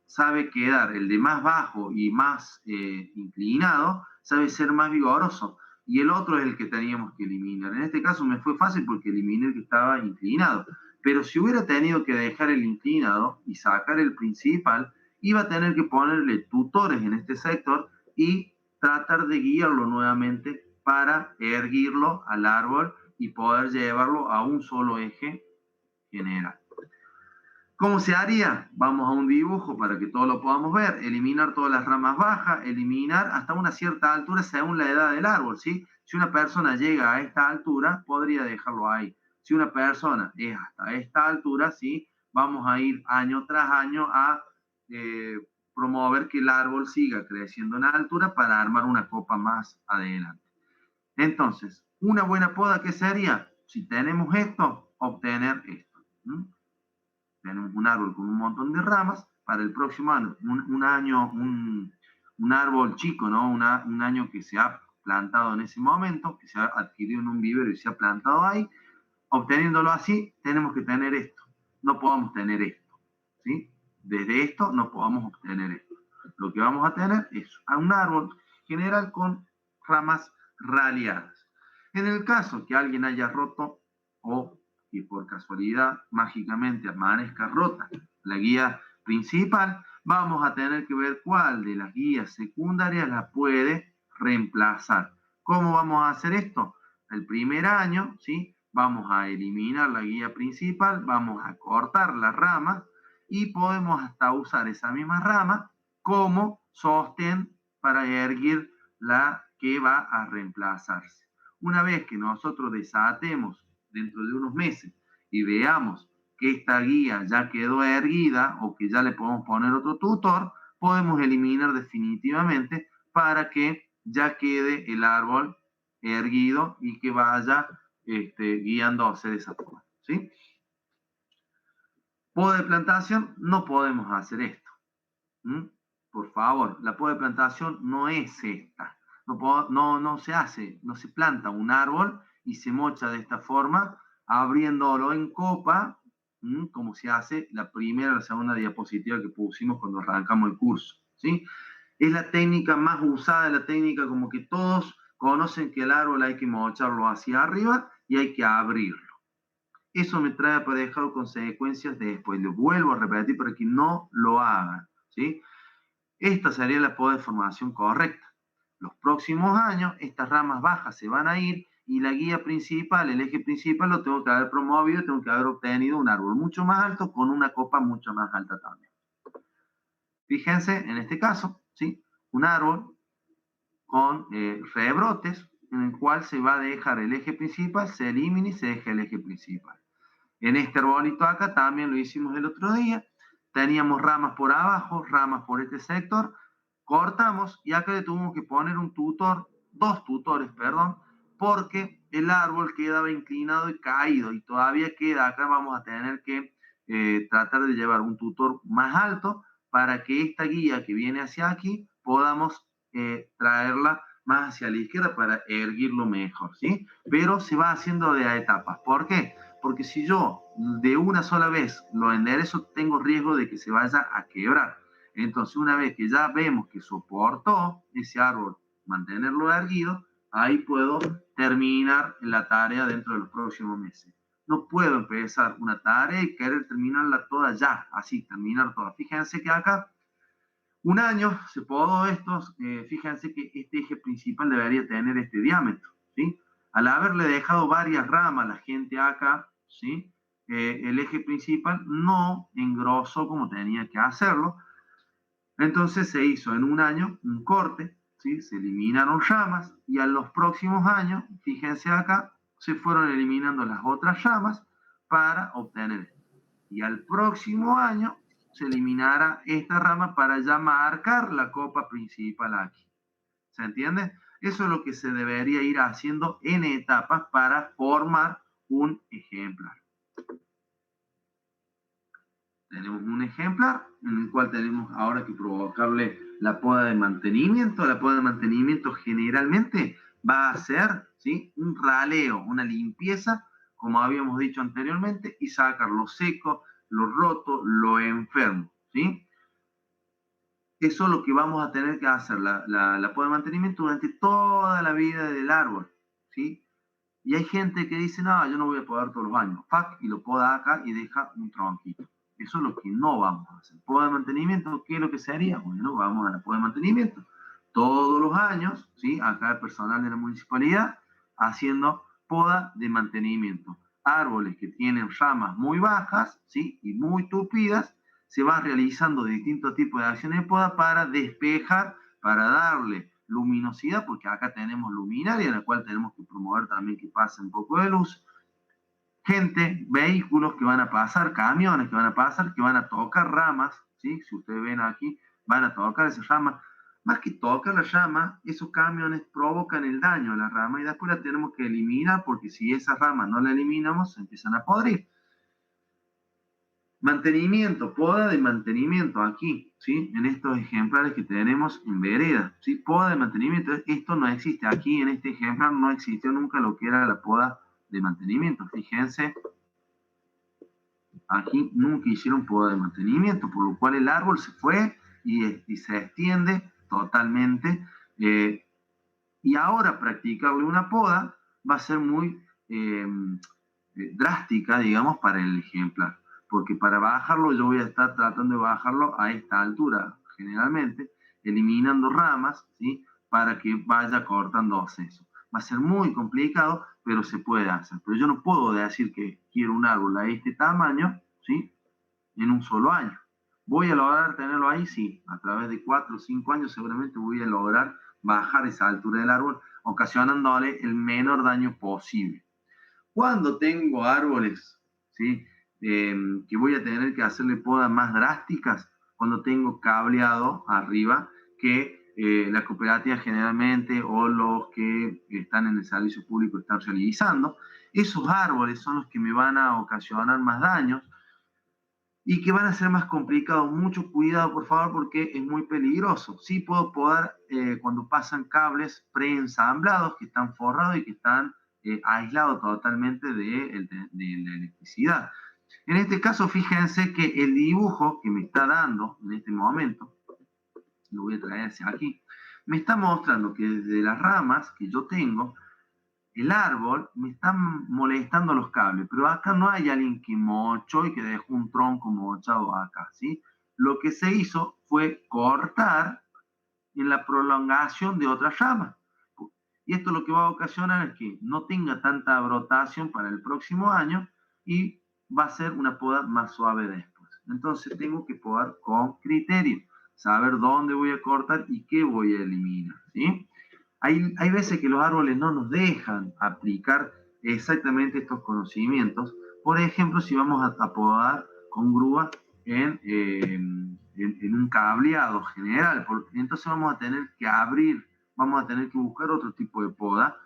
sabe quedar el de más bajo y más inclinado, sabe ser más vigoroso, y el otro es el que teníamos que eliminar. En este caso me fue fácil porque eliminé el que estaba inclinado. Pero si hubiera tenido que dejar el inclinado y sacar el principal, iba a tener que ponerle tutores en este sector y tratar de guiarlo nuevamente para erguirlo al árbol y poder llevarlo a un solo eje general. ¿Cómo se haría? Vamos a un dibujo para que todos lo podamos ver. Eliminar todas las ramas bajas, eliminar hasta una cierta altura según la edad del árbol, ¿sí? Si una persona llega a esta altura, podría dejarlo ahí. Si una persona es hasta esta altura, ¿sí?, vamos a ir año tras año a promover que el árbol siga creciendo en altura para armar una copa más adelante. Entonces, una buena poda, ¿qué sería? Si tenemos esto, obtener esto. Tenemos un árbol con un montón de ramas, para el próximo año, un árbol chico, ¿no? Un año que se ha plantado en ese momento, que se ha adquirido en un vivero y se ha plantado ahí, obteniéndolo así, tenemos que tener esto. No podemos tener esto, ¿sí? Desde esto no podamos obtener esto. Lo que vamos a tener es un árbol general con ramas raleadas. En el caso que alguien haya roto o que por casualidad mágicamente amanezca rota la guía principal, vamos a tener que ver cuál de las guías secundarias la puede reemplazar. ¿Cómo vamos a hacer esto? El primer año, ¿sí?, vamos a eliminar la guía principal, vamos a cortar las ramas y podemos hasta usar esa misma rama como sostén para erguir la que va a reemplazarse. Una vez que nosotros desatemos dentro de unos meses y veamos que esta guía ya quedó erguida o que ya le podemos poner otro tutor, podemos eliminar definitivamente para que ya quede el árbol erguido y que vaya guiándose de esa forma, ¿sí? Poda de plantación, no podemos hacer esto. ¿Mm? Por favor, la poda de plantación no es esta. No se hace, no se planta un árbol y se mocha de esta forma, abriéndolo en copa, como se hace la primera o la segunda diapositiva que pusimos cuando arrancamos el curso, ¿sí? Es la técnica más usada, la técnica como que todos conocen que el árbol hay que mocharlo hacia arriba y hay que abrirlo. Eso me trae aparejado consecuencias de después. Lo vuelvo a repetir para que no lo hagan, ¿sí? Esta sería la poda de formación correcta. Los próximos años, estas ramas bajas se van a ir y la guía principal, el eje principal, lo tengo que haber promovido, tengo que haber obtenido un árbol mucho más alto con una copa mucho más alta también. Fíjense, en este caso, ¿sí? Un árbol con rebrotes en el cual se va a dejar el eje principal, se elimina y se deja el eje principal. En este arbolito acá también lo hicimos el otro día. Teníamos ramas por abajo, ramas por este sector. Cortamos y acá le tuvimos que poner un tutor, dos tutores, perdón, porque el árbol quedaba inclinado y caído y todavía queda, acá vamos a tener que tratar de llevar un tutor más alto para que esta guía que viene hacia aquí podamos traerla más hacia la izquierda para erguirlo mejor, ¿sí? Pero se va haciendo de a etapas. ¿Por qué? Porque si yo de una sola vez lo enderezo, tengo riesgo de que se vaya a quebrar. Entonces, una vez que ya vemos que soportó ese árbol, mantenerlo erguido, ahí puedo terminar la tarea dentro de los próximos meses. No puedo empezar una tarea y querer terminarla toda ya, así, terminar toda. Fíjense que acá, un año se podó estos, fíjense que este eje principal debería tener este diámetro, ¿sí? Al haberle dejado varias ramas a la gente acá, ¿sí? El eje principal no engrosó como tenía que hacerlo, entonces se hizo en un año un corte, ¿sí? Se eliminaron ramas y a los próximos años, fíjense acá, se fueron eliminando las otras ramas para obtener esto. Y al próximo año se eliminará esta rama para ya marcar la copa principal aquí. ¿Se entiende? Eso es lo que se debería ir haciendo en etapas para formar un ejemplar. Tenemos un ejemplar en el cual tenemos ahora que provocarle la poda de mantenimiento. La poda de mantenimiento generalmente va a ser, ¿sí?, un raleo, una limpieza, como habíamos dicho anteriormente, y sacar lo seco, lo roto, lo enfermo, ¿sí? Eso es lo que vamos a tener que hacer, la poda de mantenimiento durante toda la vida del árbol, ¿sí? Y hay gente que dice, no, yo no voy a podar todos los años, ¡pac!, y lo poda acá y deja un tronquito. Eso es lo que no vamos a hacer. Poda de mantenimiento, ¿qué es lo que sería? Bueno, vamos a la poda de mantenimiento. Todos los años, ¿sí? Acá el personal de la municipalidad haciendo poda de mantenimiento. Árboles que tienen ramas muy bajas, ¿sí?, y muy tupidas, se van realizando distintos tipos de acciones de poda para despejar, para darle luminosidad, porque acá tenemos luminaria, en la cual tenemos que promover también que pase un poco de luz. Gente, vehículos que van a pasar, camiones que van a pasar, que van a tocar ramas, ¿sí? Si ustedes ven aquí, van a tocar esas ramas. Más que tocar la rama, esos camiones provocan el daño a la rama y después la tenemos que eliminar porque si esa rama no la eliminamos, se empiezan a podrir. Mantenimiento, poda de mantenimiento aquí, ¿sí? En estos ejemplares que tenemos en vereda, ¿sí? Poda de mantenimiento, esto no existe. Aquí en este ejemplar no existió nunca lo que era la poda de mantenimiento. Fíjense, aquí nunca hicieron poda de mantenimiento, por lo cual el árbol se fue y se extiende totalmente. Y ahora practicarle una poda va a ser muy drástica, digamos, para el ejemplar, porque para bajarlo yo voy a estar tratando de bajarlo a esta altura, generalmente, eliminando ramas, ¿sí?, para que vaya cortándose eso. Va a ser muy complicado, pero se puede hacer. Pero yo no puedo decir que quiero un árbol a este tamaño, ¿sí?, en un solo año. ¿Voy a lograr tenerlo ahí? Sí. A través de 4 o 5 años seguramente voy a lograr bajar esa altura del árbol, ocasionándole el menor daño posible. Cuando tengo árboles, ¿sí?, que voy a tener que hacerle podas más drásticas, cuando tengo cableado arriba que la cooperativa generalmente o los que están en el servicio público están realizando. Esos árboles son los que me van a ocasionar más daños y que van a ser más complicados. Mucho cuidado, por favor, porque es muy peligroso. Sí puedo podar cuando pasan cables preensamblados que están forrados y que están aislados totalmente de la electricidad. En este caso, fíjense que el dibujo que me está dando en este momento, lo voy a traer hacia aquí, me está mostrando que desde las ramas que yo tengo, el árbol me está molestando los cables, pero acá no hay alguien que mochó y que dejó un tronco mochado acá, ¿sí? Lo que se hizo fue cortar en la prolongación de otra rama. Y esto lo que va a ocasionar es que no tenga tanta brotación para el próximo año y va a ser una poda más suave después. Entonces tengo que podar con criterio, saber dónde voy a cortar y qué voy a eliminar, ¿sí? Hay veces que los árboles no nos dejan aplicar exactamente estos conocimientos. Por ejemplo, si vamos a podar con grúa en un cableado general, porque entonces vamos a tener que abrir, vamos a tener que buscar otro tipo de poda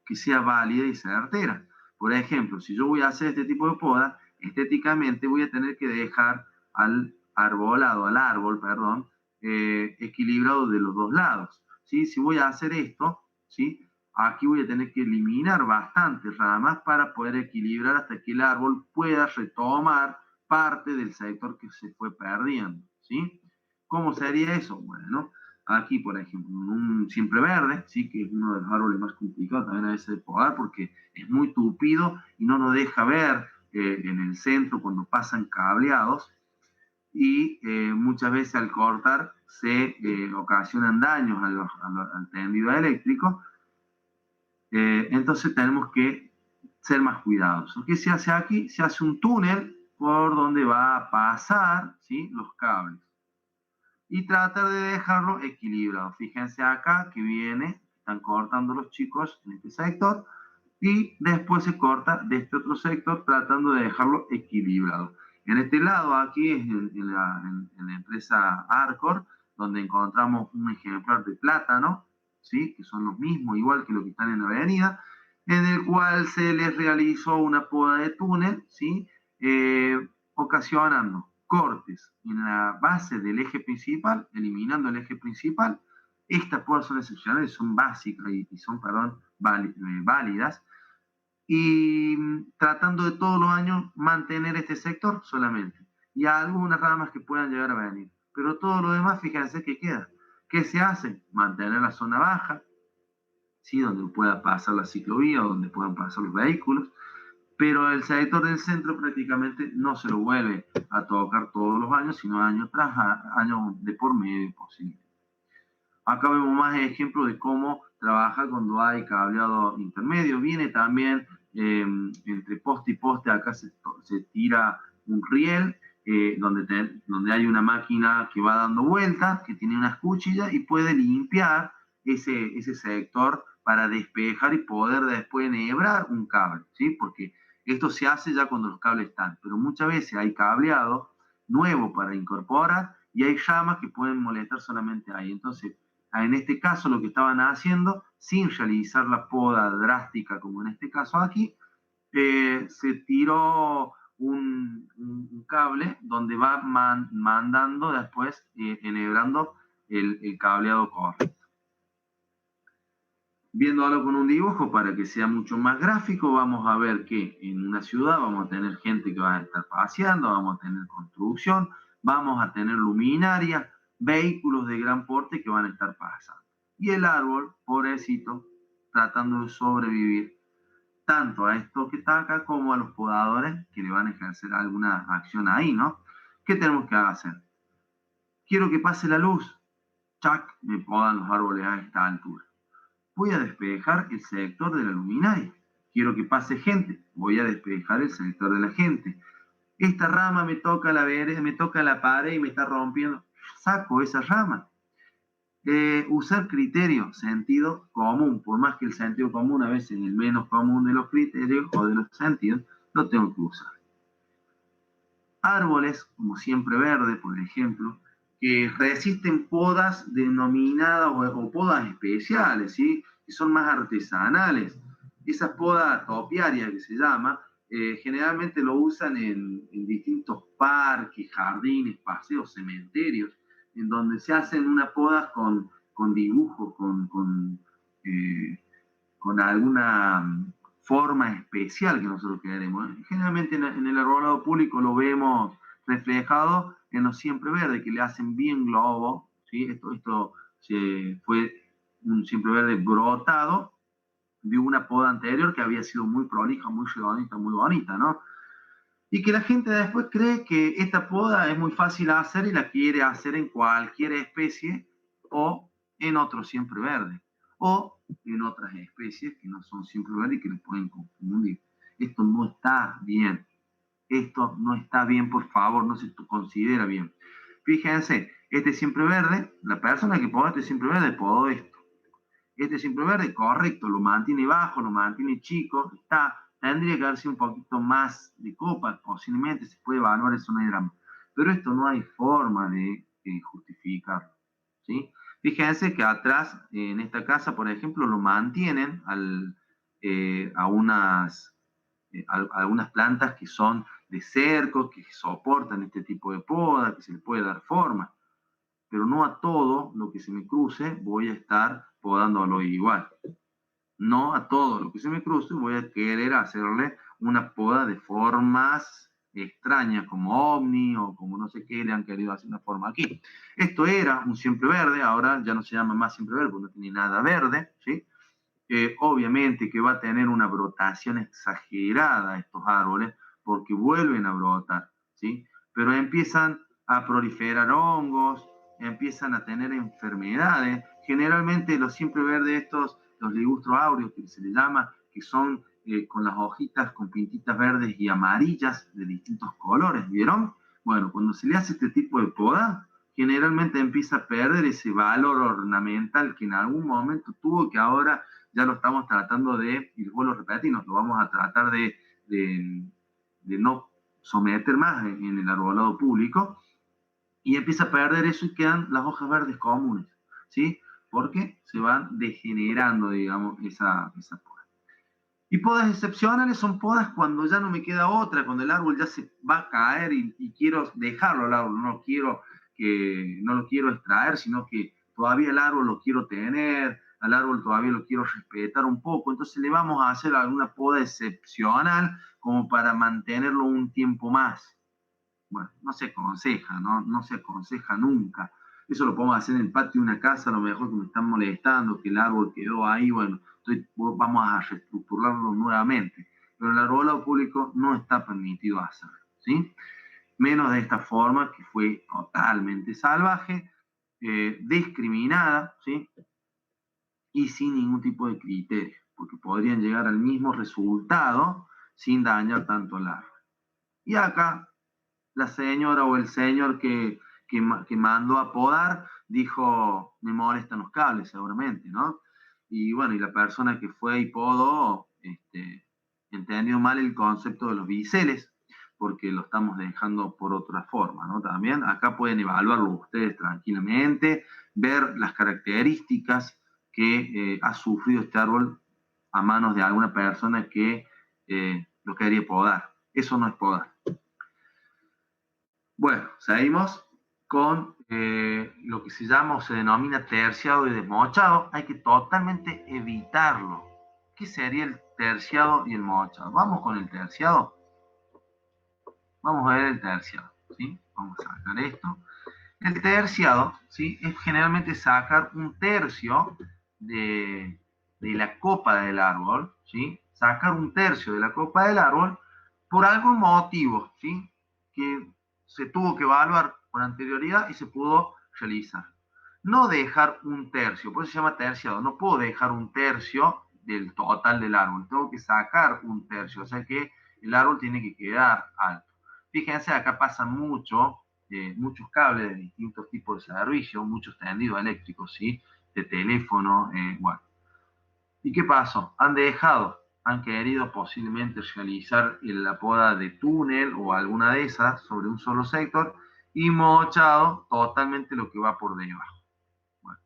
que sea válida y certera. Por ejemplo, si yo voy a hacer este tipo de poda, estéticamente voy a tener que dejar al arbolado, al árbol, perdón, equilibrado de los dos lados. ¿Sí? Si voy a hacer esto, ¿sí? Aquí voy a tener que eliminar bastantes ramas para poder equilibrar hasta que el árbol pueda retomar parte del sector que se fue perdiendo, ¿sí? ¿Cómo sería eso? Bueno, aquí, por ejemplo, un siempre verde, ¿sí? Que es uno de los árboles más complicados también a veces de podar porque es muy tupido y no nos deja ver en el centro cuando pasan cableados y muchas veces al cortar se ocasionan daños al tendido eléctrico. Entonces tenemos que ser más cuidadosos. ¿Qué se hace aquí? Se hace un túnel por donde va a pasar, ¿sí? Los cables y tratar de dejarlo equilibrado. Fíjense acá que viene, están cortando los chicos en este sector y después se corta de este otro sector tratando de dejarlo equilibrado. En este lado, aquí es en la empresa Arcor, donde encontramos un ejemplar de plátano, ¿sí? Que son los mismos, igual que los que están en la avenida, en el cual se les realizó una poda de túnel, ¿sí? Ocasionando cortes en la base del eje principal, eliminando el eje principal. Estas podas son excepcionales, son básicas y son, perdón, válidas, y tratando de todos los años mantener este sector solamente. Y algunas ramas que puedan llegar a venir. Pero todo lo demás, fíjense que queda. ¿Qué se hace? Mantener la zona baja, ¿sí? Donde pueda pasar la ciclovía, donde puedan pasar los vehículos, pero el sector del centro prácticamente no se lo vuelve a tocar todos los años, sino año tras año de por medio posible. Acá vemos más ejemplos de cómo trabaja cuando hay cableado intermedio. Viene también entre poste y poste, acá se tira un riel donde hay una máquina que va dando vueltas, que tiene unas cuchillas y puede limpiar ese sector para despejar y poder después enhebrar un cable, ¿sí? Porque esto se hace ya cuando los cables están, pero muchas veces hay cableado nuevo para incorporar y hay ramas que pueden molestar solamente ahí. Entonces, en este caso, lo que estaban haciendo, sin realizar la poda drástica, como en este caso aquí, se tiró un cable donde va mandando después, enhebrando el cableado correcto. Viéndolo con un dibujo para que sea mucho más gráfico, vamos a ver que en una ciudad vamos a tener gente que va a estar paseando, vamos a tener construcción, vamos a tener luminaria, vehículos de gran porte que van a estar pasando. Y el árbol, pobrecito, tratando de sobrevivir tanto a esto que está acá como a los podadores que le van a ejercer alguna acción ahí, ¿no? ¿Qué tenemos que hacer? Quiero que pase la luz. ¡Chac! Me podan los árboles a esta altura. Voy a despejar el sector de la luminaria. Quiero que pase gente. Voy a despejar el sector de la gente. Esta rama me toca la vereda, me toca la pared y me está rompiendo. Saco esa rama. Usar criterio, sentido común, por más que el sentido común a veces es el menos común de los criterios o de los sentidos, lo tengo que usar. Árboles, como siempre verde, por ejemplo, que resisten podas denominadas o podas especiales, ¿sí? Que son más artesanales. Esas podas topiarias que se llama, generalmente lo usan en distintos parques, jardines, paseos, cementerios, en donde se hacen unas podas con dibujos, con alguna forma especial que nosotros queremos. Generalmente en el arbolado público lo vemos reflejado en los siempre verdes, que le hacen bien globo, ¿sí? Esto fue un siempre verde brotado de una poda anterior que había sido muy prolija, muy redondita, muy bonita, ¿no? Y que la gente después cree que esta poda es muy fácil de hacer y la quiere hacer en cualquier especie o en otro siempre verde o en otras especies que no son siempre verdes y que les pueden confundir. Esto no está bien. Esto no está bien, por favor, no se considera bien. Fíjense, este siempre verde, la persona que podó este siempre verde podó esto. Este siempre verde, correcto, lo mantiene bajo, lo mantiene chico, tendría que darse un poquito más de copa, posiblemente se puede evaluar, eso no hay drama. Pero esto no hay forma de justificarlo, ¿sí? Fíjense que atrás, en esta casa, por ejemplo, lo mantienen algunas plantas que son de cerco, que soportan este tipo de poda, que se le puede dar forma, pero no a todo lo que se me cruce voy a estar podándolo igual. No a todo lo que se me cruce voy a querer hacerle una poda de formas extrañas, como ovni o como no sé qué le han querido hacer una forma aquí. Esto era un siempre verde, ahora ya no se llama más siempre verde porque no tiene nada verde, ¿sí? Obviamente que va a tener una brotación exagerada estos árboles porque vuelven a brotar, ¿sí? Pero empiezan a proliferar hongos, empiezan a tener enfermedades. Generalmente los siempre verdes estos, los ligustros áureos que se les llama, que son con las hojitas con pintitas verdes y amarillas de distintos colores, ¿vieron? Bueno, cuando se le hace este tipo de poda, generalmente empieza a perder ese valor ornamental que en algún momento tuvo, que ahora ya lo estamos tratando de, y vuelvo a repetir, nos lo vamos a tratar de no someter más en el arbolado público, y empieza a perder eso y quedan las hojas verdes comunes, ¿sí? Porque se van degenerando, digamos, esa poda. Y podas excepcionales son podas cuando ya no me queda otra, cuando el árbol ya se va a caer y quiero dejarlo al árbol, no lo quiero extraer, sino que todavía el árbol lo quiero tener, al árbol todavía lo quiero respetar un poco, entonces le vamos a hacer alguna poda excepcional como para mantenerlo un tiempo más. Bueno, no se aconseja, no se aconseja nunca. Eso lo podemos hacer en el patio de una casa, a lo mejor que me están molestando, que el árbol quedó ahí, bueno, vamos a reestructurarlo nuevamente. Pero el arbolado público no está permitido hacerlo, ¿sí? Menos de esta forma que fue totalmente salvaje, discriminada, ¿sí? Y sin ningún tipo de criterio, porque podrían llegar al mismo resultado sin dañar tanto al árbol. Y acá la señora o el señor que mandó a podar dijo, me molestan los cables seguramente, ¿no? Y bueno, y la persona que fue y podó, entendió mal el concepto de los biseles, porque lo estamos dejando por otra forma, ¿no? También acá pueden evaluarlo ustedes tranquilamente, ver las características que ha sufrido este árbol a manos de alguna persona que lo quería podar. Eso no es podar. Bueno, seguimos con lo que se llama o se denomina terciado y desmochado. Hay que totalmente evitarlo. ¿Qué sería el terciado y el mochado? Vamos con el terciado. Vamos a ver el terciado, ¿sí? Vamos a sacar esto. El terciado, ¿sí? Es generalmente sacar un tercio de la copa del árbol, ¿sí? Sacar un tercio de la copa del árbol por algún motivo, ¿sí? Que se tuvo que evaluar con anterioridad y se pudo realizar. No dejar un tercio, por eso se llama terciado. No puedo dejar un tercio del total del árbol, tengo que sacar un tercio, o sea que el árbol tiene que quedar alto. Fíjense, acá pasa muchos cables de distintos tipos de servicios, muchos tendidos eléctricos, ¿sí? De teléfono, bueno. ¿Y qué pasó? Han querido posiblemente realizar la poda de túnel o alguna de esas sobre un solo sector y mochado totalmente lo que va por debajo. Bueno,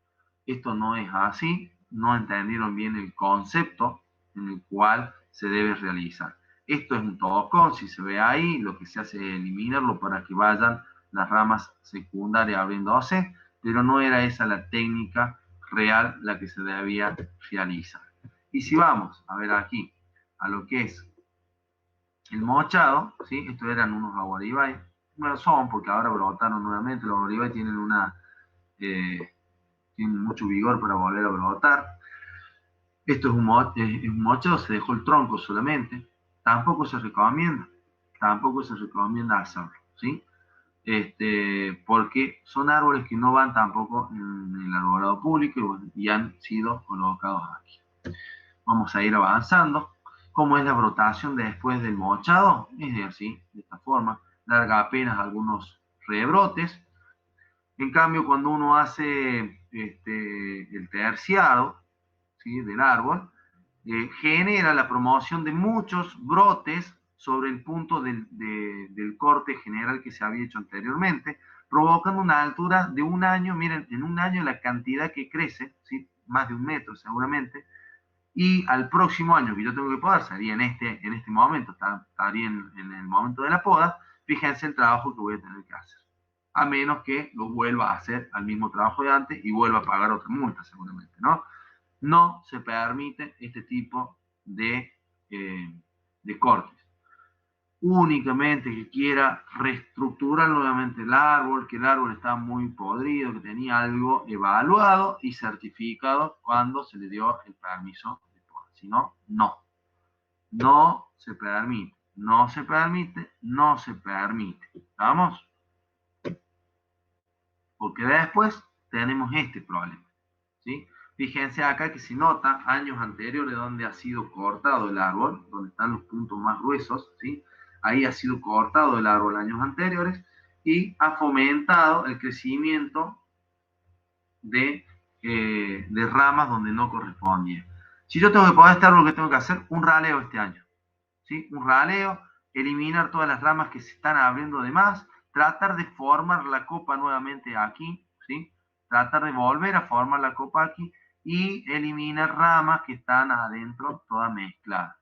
esto no es así, no entendieron bien el concepto en el cual se debe realizar. Esto es un tocón, si se ve ahí, lo que se hace es eliminarlo para que vayan las ramas secundarias abriéndose, pero no era esa la técnica real la que se debía realizar. Y si vamos a ver aquí a lo que es el mochado, ¿sí? Estos eran unos aguaribay, bueno, son porque ahora brotaron nuevamente, los aguaribay tienen mucho vigor para volver a brotar. Esto es un mochado, se dejó el tronco solamente, tampoco se recomienda hacerlo, ¿sí? Porque son árboles que no van tampoco en el arbolado público y han sido colocados aquí. Vamos a ir avanzando. ¿Cómo es la brotación después del mochado? Es así, de esta forma. Larga apenas algunos rebrotes. En cambio, cuando uno hace el terciado, ¿sí?, del árbol, genera la promoción de muchos brotes sobre el punto del corte general que se había hecho anteriormente, provocando una altura de un año. Miren, en un año la cantidad que crece, ¿sí?, más de 1 metro seguramente, y al próximo año que yo tengo que podar, sería en este momento, estaría en el momento de la poda, fíjense el trabajo que voy a tener que hacer. A menos que lo vuelva a hacer al mismo trabajo de antes y vuelva a pagar otra multa seguramente, ¿no? No se permite este tipo de cortes. Únicamente que quiera reestructurar nuevamente el árbol, que el árbol está muy podrido, que tenía algo evaluado y certificado cuando se le dio el permiso de poda. Si no, no. No se permite, no se permite, no se permite. ¿Vamos? Porque después tenemos este problema, ¿sí? Fíjense acá que se nota años anteriores donde ha sido cortado el árbol, donde están los puntos más gruesos, ¿sí? Ahí ha sido cortado el árbol años anteriores y ha fomentado el crecimiento de ramas donde no correspondía. Si yo tengo que poder este árbol, ¿qué tengo que hacer? Un raleo este año, ¿sí? Un raleo, eliminar todas las ramas que se están abriendo de más, tratar de formar la copa nuevamente aquí, ¿sí? Tratar de volver a formar la copa aquí y eliminar ramas que están adentro todas mezcladas.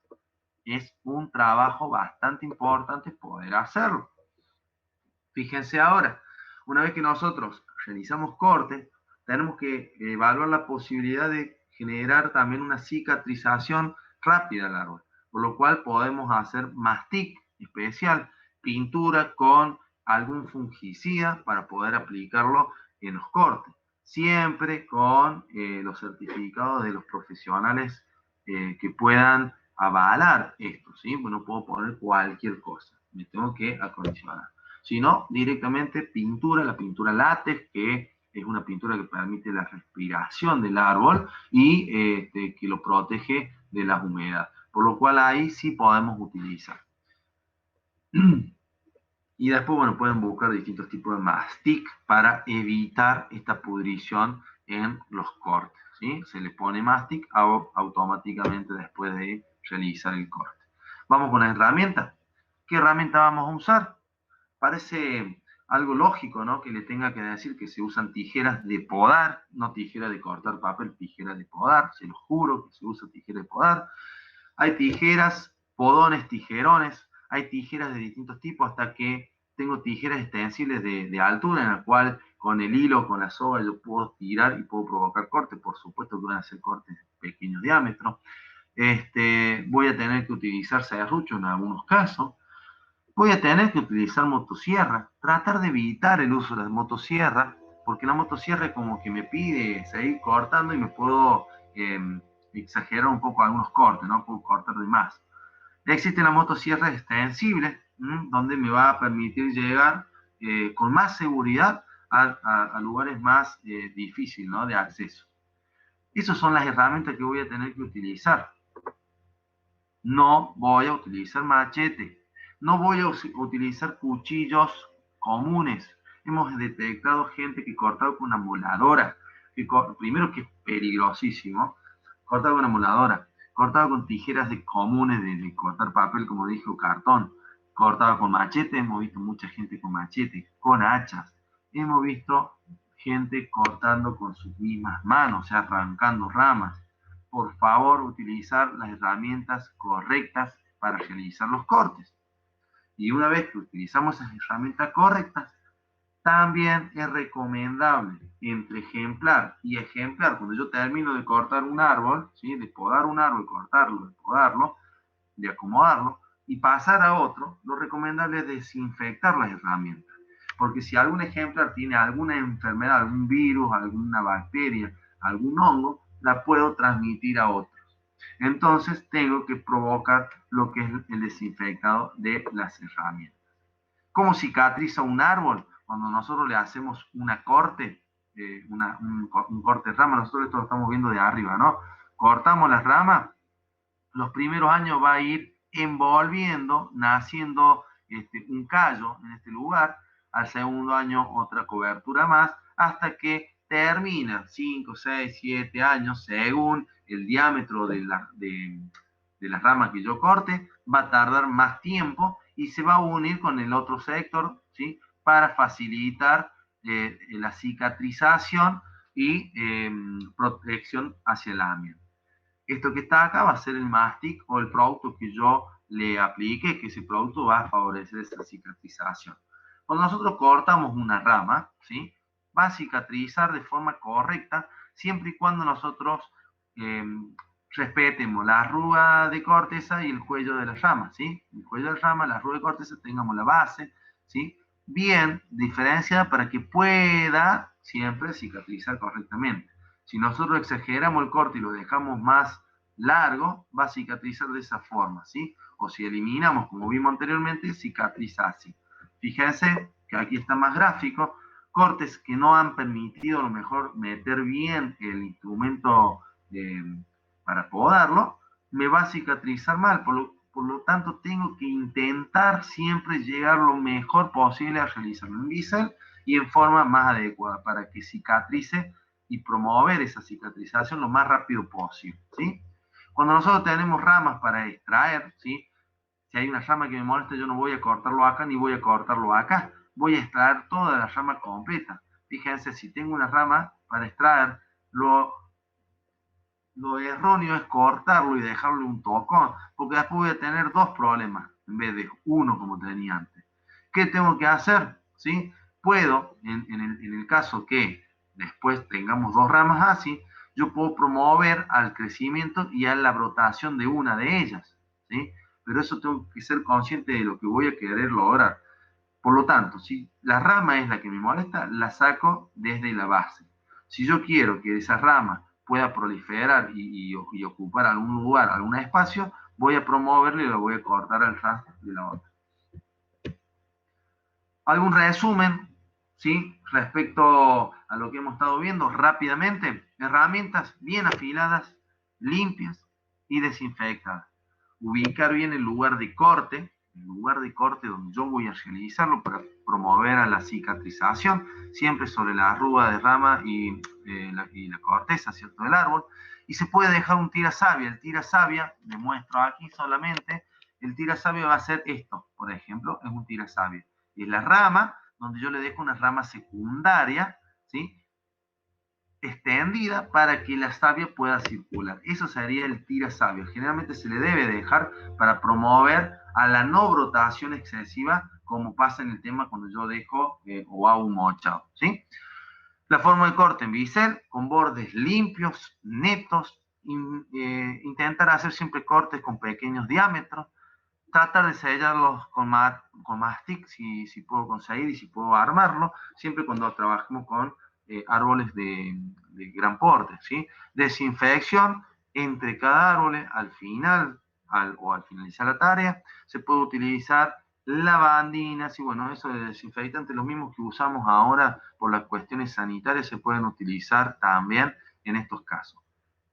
Es un trabajo bastante importante poder hacerlo. Fíjense ahora, una vez que nosotros realizamos corte, tenemos que evaluar la posibilidad de generar también una cicatrización rápida al árbol, por lo cual podemos hacer mastic especial, pintura con algún fungicida para poder aplicarlo en los cortes, siempre con los certificados de los profesionales que puedan avalar esto, ¿sí? Pues no puedo poner cualquier cosa, me tengo que acondicionar, sino directamente pintura, la pintura látex, que es una pintura que permite la respiración del árbol y que lo protege de la humedad, por lo cual ahí sí podemos utilizar. Y después, bueno, pueden buscar distintos tipos de mastic para evitar esta pudrición en los cortes, ¿sí? Se le pone mastic automáticamente después de realizar el corte. Vamos con la herramienta. ¿Qué herramienta vamos a usar? Parece algo lógico, ¿no?, que le tenga que decir que se usan tijeras de podar, no tijeras de cortar papel, tijeras de podar, se lo juro que se usa tijera de podar. Hay tijeras, podones, tijerones, hay tijeras de distintos tipos, hasta que tengo tijeras extensibles de altura, en la cual con el hilo, con la soga, yo puedo tirar y puedo provocar cortes. Por supuesto que van a ser cortes de pequeños diámetros. Voy a tener que utilizar serrucho en algunos casos. Voy a tener que utilizar motosierra, tratar de evitar el uso de la motosierra, porque la motosierra como que me pide seguir cortando y me puedo exagerar un poco algunos cortes, ¿no? Puedo cortar de más. Existe la motosierra extensible, donde me va a permitir llegar con más seguridad a lugares más difíciles, ¿no?, de acceso. Esas son las herramientas que voy a tener que utilizar. No voy a utilizar machete. No voy a utilizar cuchillos comunes. Hemos detectado gente que cortaba con una moladora. Primero que es peligrosísimo. Cortaba con una moladora. Cortaba con tijeras comunes de cortar papel, como dije, o cartón. cortaba con machete, hemos visto mucha gente con machete, con hachas, hemos visto gente cortando con sus mismas manos, o sea, arrancando ramas. Por favor, utilizar las herramientas correctas para realizar los cortes. Y una vez que utilizamos esas herramientas correctas, también es recomendable entre ejemplar y ejemplar, cuando yo termino de cortar un árbol, ¿sí? De podar un árbol, cortarlo, de podarlo, de acomodarlo, y pasar a otro, lo recomendable es desinfectar las herramientas. Porque si algún ejemplar tiene alguna enfermedad, algún virus, alguna bacteria, algún hongo, la puedo transmitir a otros. Entonces tengo que provocar lo que es el desinfectado de las herramientas. ¿Cómo cicatriza un árbol? Cuando nosotros le hacemos una corte, un corte de rama, nosotros esto lo estamos viendo de arriba, ¿no? Cortamos las ramas, los primeros años va a ir envolviendo, naciendo un callo en este lugar, al segundo año otra cobertura más, hasta que termina 5, 6, 7 años, según el diámetro de las ramas que yo corte, va a tardar más tiempo y se va a unir con el otro sector, ¿sí? Para facilitar la cicatrización y protección hacia el ambiente. Esto que está acá va a ser el mastic o el producto que yo le aplique, que ese producto va a favorecer esa cicatrización. Cuando nosotros cortamos una rama, ¿sí? Va a cicatrizar de forma correcta siempre y cuando nosotros eh, respetemos la arruga de corteza y el cuello de la rama, ¿sí? El cuello de la rama, la arruga de corteza, tengamos la base, ¿sí? Bien diferenciada para que pueda siempre cicatrizar correctamente. Si nosotros exageramos el corte y lo dejamos más largo, va a cicatrizar de esa forma, ¿sí? O si eliminamos, como vimos anteriormente, cicatriza así. Fíjense que aquí está más gráfico, cortes que no han permitido a lo mejor meter bien el instrumento para podarlo, me va a cicatrizar mal, por lo tanto tengo que intentar siempre llegar lo mejor posible a realizarlo en bisel y en forma más adecuada para que cicatrice y promover esa cicatrización lo más rápido posible, ¿sí? Cuando nosotros tenemos ramas para extraer, ¿sí? Si hay una rama que me molesta, yo no voy a cortarlo acá ni voy a cortarlo acá. Voy a extraer toda la rama completa. Fíjense, si tengo una rama para extraer, lo erróneo es cortarlo y dejarle un tocón, porque después voy a tener dos problemas en vez de uno como tenía antes. ¿Qué tengo que hacer? ¿Sí? Puedo, en el caso que después tengamos dos ramas así, yo puedo promover al crecimiento y a la brotación de una de ellas, ¿sí? Pero eso tengo que ser consciente de lo que voy a querer lograr. Por lo tanto, si la rama es la que me molesta, la saco desde la base. Si yo quiero que esa rama pueda proliferar y ocupar algún lugar, algún espacio, voy a promoverla y la voy a cortar al ras de la otra. Algún resumen, ¿sí? Respecto a lo que hemos estado viendo rápidamente. Herramientas bien afiladas, limpias y desinfectadas. Ubicar bien el lugar de corte donde yo voy a realizarlo para promover a la cicatrización, siempre sobre la arruga de rama y la corteza, ¿cierto? Del árbol. Y se puede dejar un tira savia. El tira savia, le muestro aquí solamente, el tira savia va a ser esto, por ejemplo, es un tira savia. Y es la rama donde yo le dejo una rama secundaria, ¿sí? Extendida para que la savia pueda circular. Eso sería el tira savia. Generalmente se le debe dejar para promover a la no brotación excesiva, como pasa en el tema cuando yo dejo o hago un mochado, ¿sí? La forma de corte en bisel, con bordes limpios, netos, intentar hacer siempre cortes con pequeños diámetros, tratar de sellarlos con mastic si puedo conseguir y si puedo armarlo, siempre cuando trabajemos con árboles de gran porte, ¿sí? Desinfección entre cada árbol al final o al finalizar la tarea, se puede utilizar lavandinas y bueno, eso de desinfectante, los mismos que usamos ahora por las cuestiones sanitarias se pueden utilizar también en estos casos.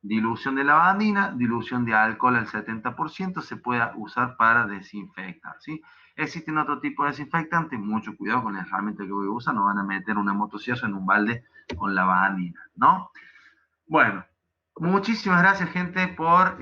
Dilución de lavandina, dilución de alcohol al 70% se puede usar para desinfectar, ¿sí? Existen otro tipo de desinfectantes, mucho cuidado con la herramienta que voy a usar, no van a meter una motosierra en un balde con lavandina, ¿no? Bueno, Muchísimas gracias, gente, por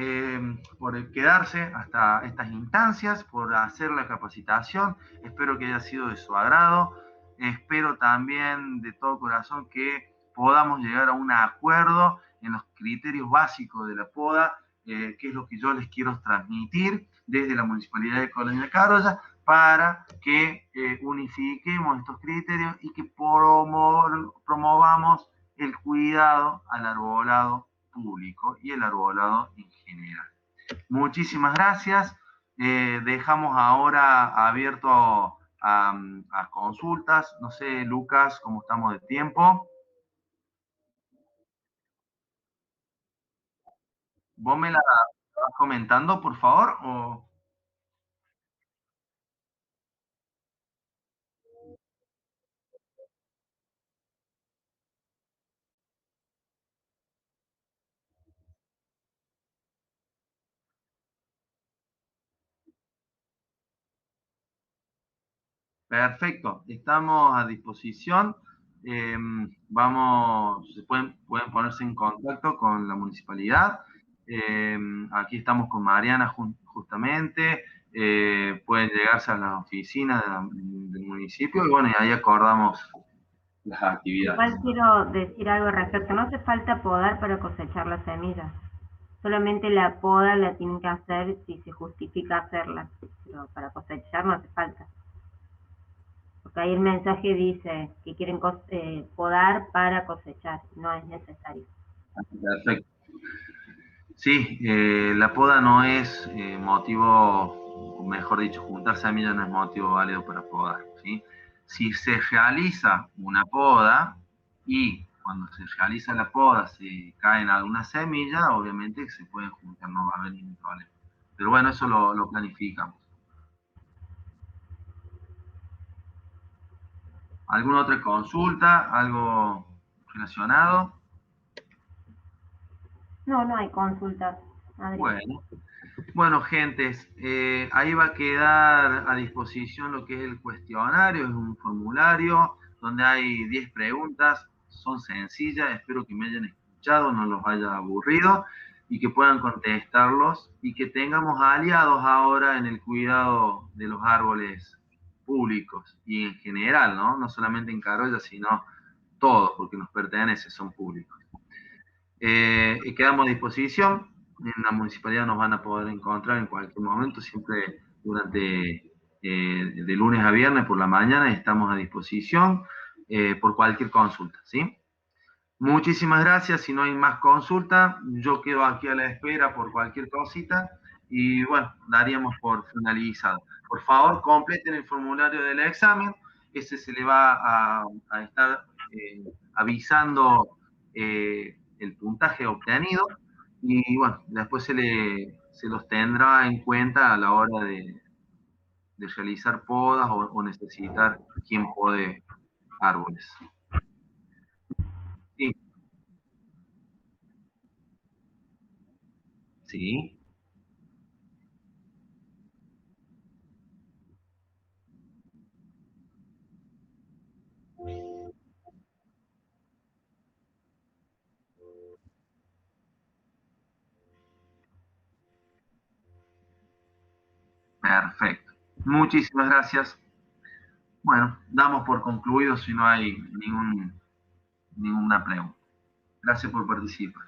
quedarse hasta estas instancias, por hacer la capacitación. Espero que haya sido de su agrado. Espero también de todo corazón que podamos llegar a un acuerdo en los criterios básicos de la poda, que es lo que yo les quiero transmitir desde la Municipalidad de Colonia Carolla, para que unifiquemos estos criterios y que promovamos el cuidado al arbolado público y el arbolado en general. Muchísimas gracias. Dejamos ahora abierto a consultas. No sé, Lucas, cómo estamos de tiempo. ¿Vos me la vas comentando, por favor? O... Perfecto, estamos a disposición. Eh, pueden ponerse en contacto con la municipalidad. Eh, Aquí estamos con Mariana justamente. Pueden llegarse a las oficinas del municipio y bueno, y ahí acordamos las actividades.
Igual quiero decir algo al respecto. No hace falta podar para cosechar las semillas. Solamente la poda la tienen que hacer si se justifica hacerla. Pero para cosechar no hace falta. Porque ahí el mensaje dice que quieren podar para cosechar. No es necesario.
Perfecto. Sí, la poda no es motivo, o mejor dicho, juntar semillas no es motivo válido para podar, ¿sí? Si se realiza una poda y cuando se realiza la poda se caen algunas semillas, obviamente se pueden juntar, no va a haber ningún problema. Pero bueno, eso lo planificamos. ¿Alguna otra consulta? ¿Algo relacionado?
No, no hay consultas, Adri.
Bueno. Bueno, gentes, ahí va a quedar a disposición lo que es el cuestionario, es un formulario donde hay 10 preguntas, son sencillas, espero que me hayan escuchado, no los haya aburrido y que puedan contestarlos y que tengamos aliados ahora en el cuidado de los árboles públicos y en general, ¿no? No solamente en Carolla, sino todos, porque nos pertenece, son públicos. Y quedamos a disposición. En la municipalidad nos van a poder encontrar en cualquier momento, siempre durante de lunes a viernes por la mañana estamos a disposición por cualquier consulta, ¿sí? Muchísimas gracias. Si no hay más consulta, yo quedo aquí a la espera por cualquier cosita y bueno, daríamos por finalizado. Por favor, completen el formulario del examen. Ese se le va a estar avisando el puntaje obtenido y bueno, después se los tendrá en cuenta a la hora de realizar podas o necesitar quien pode árboles. Sí, sí. Perfecto. Muchísimas gracias. Bueno, damos por concluido si no hay ninguna pregunta. Gracias por participar.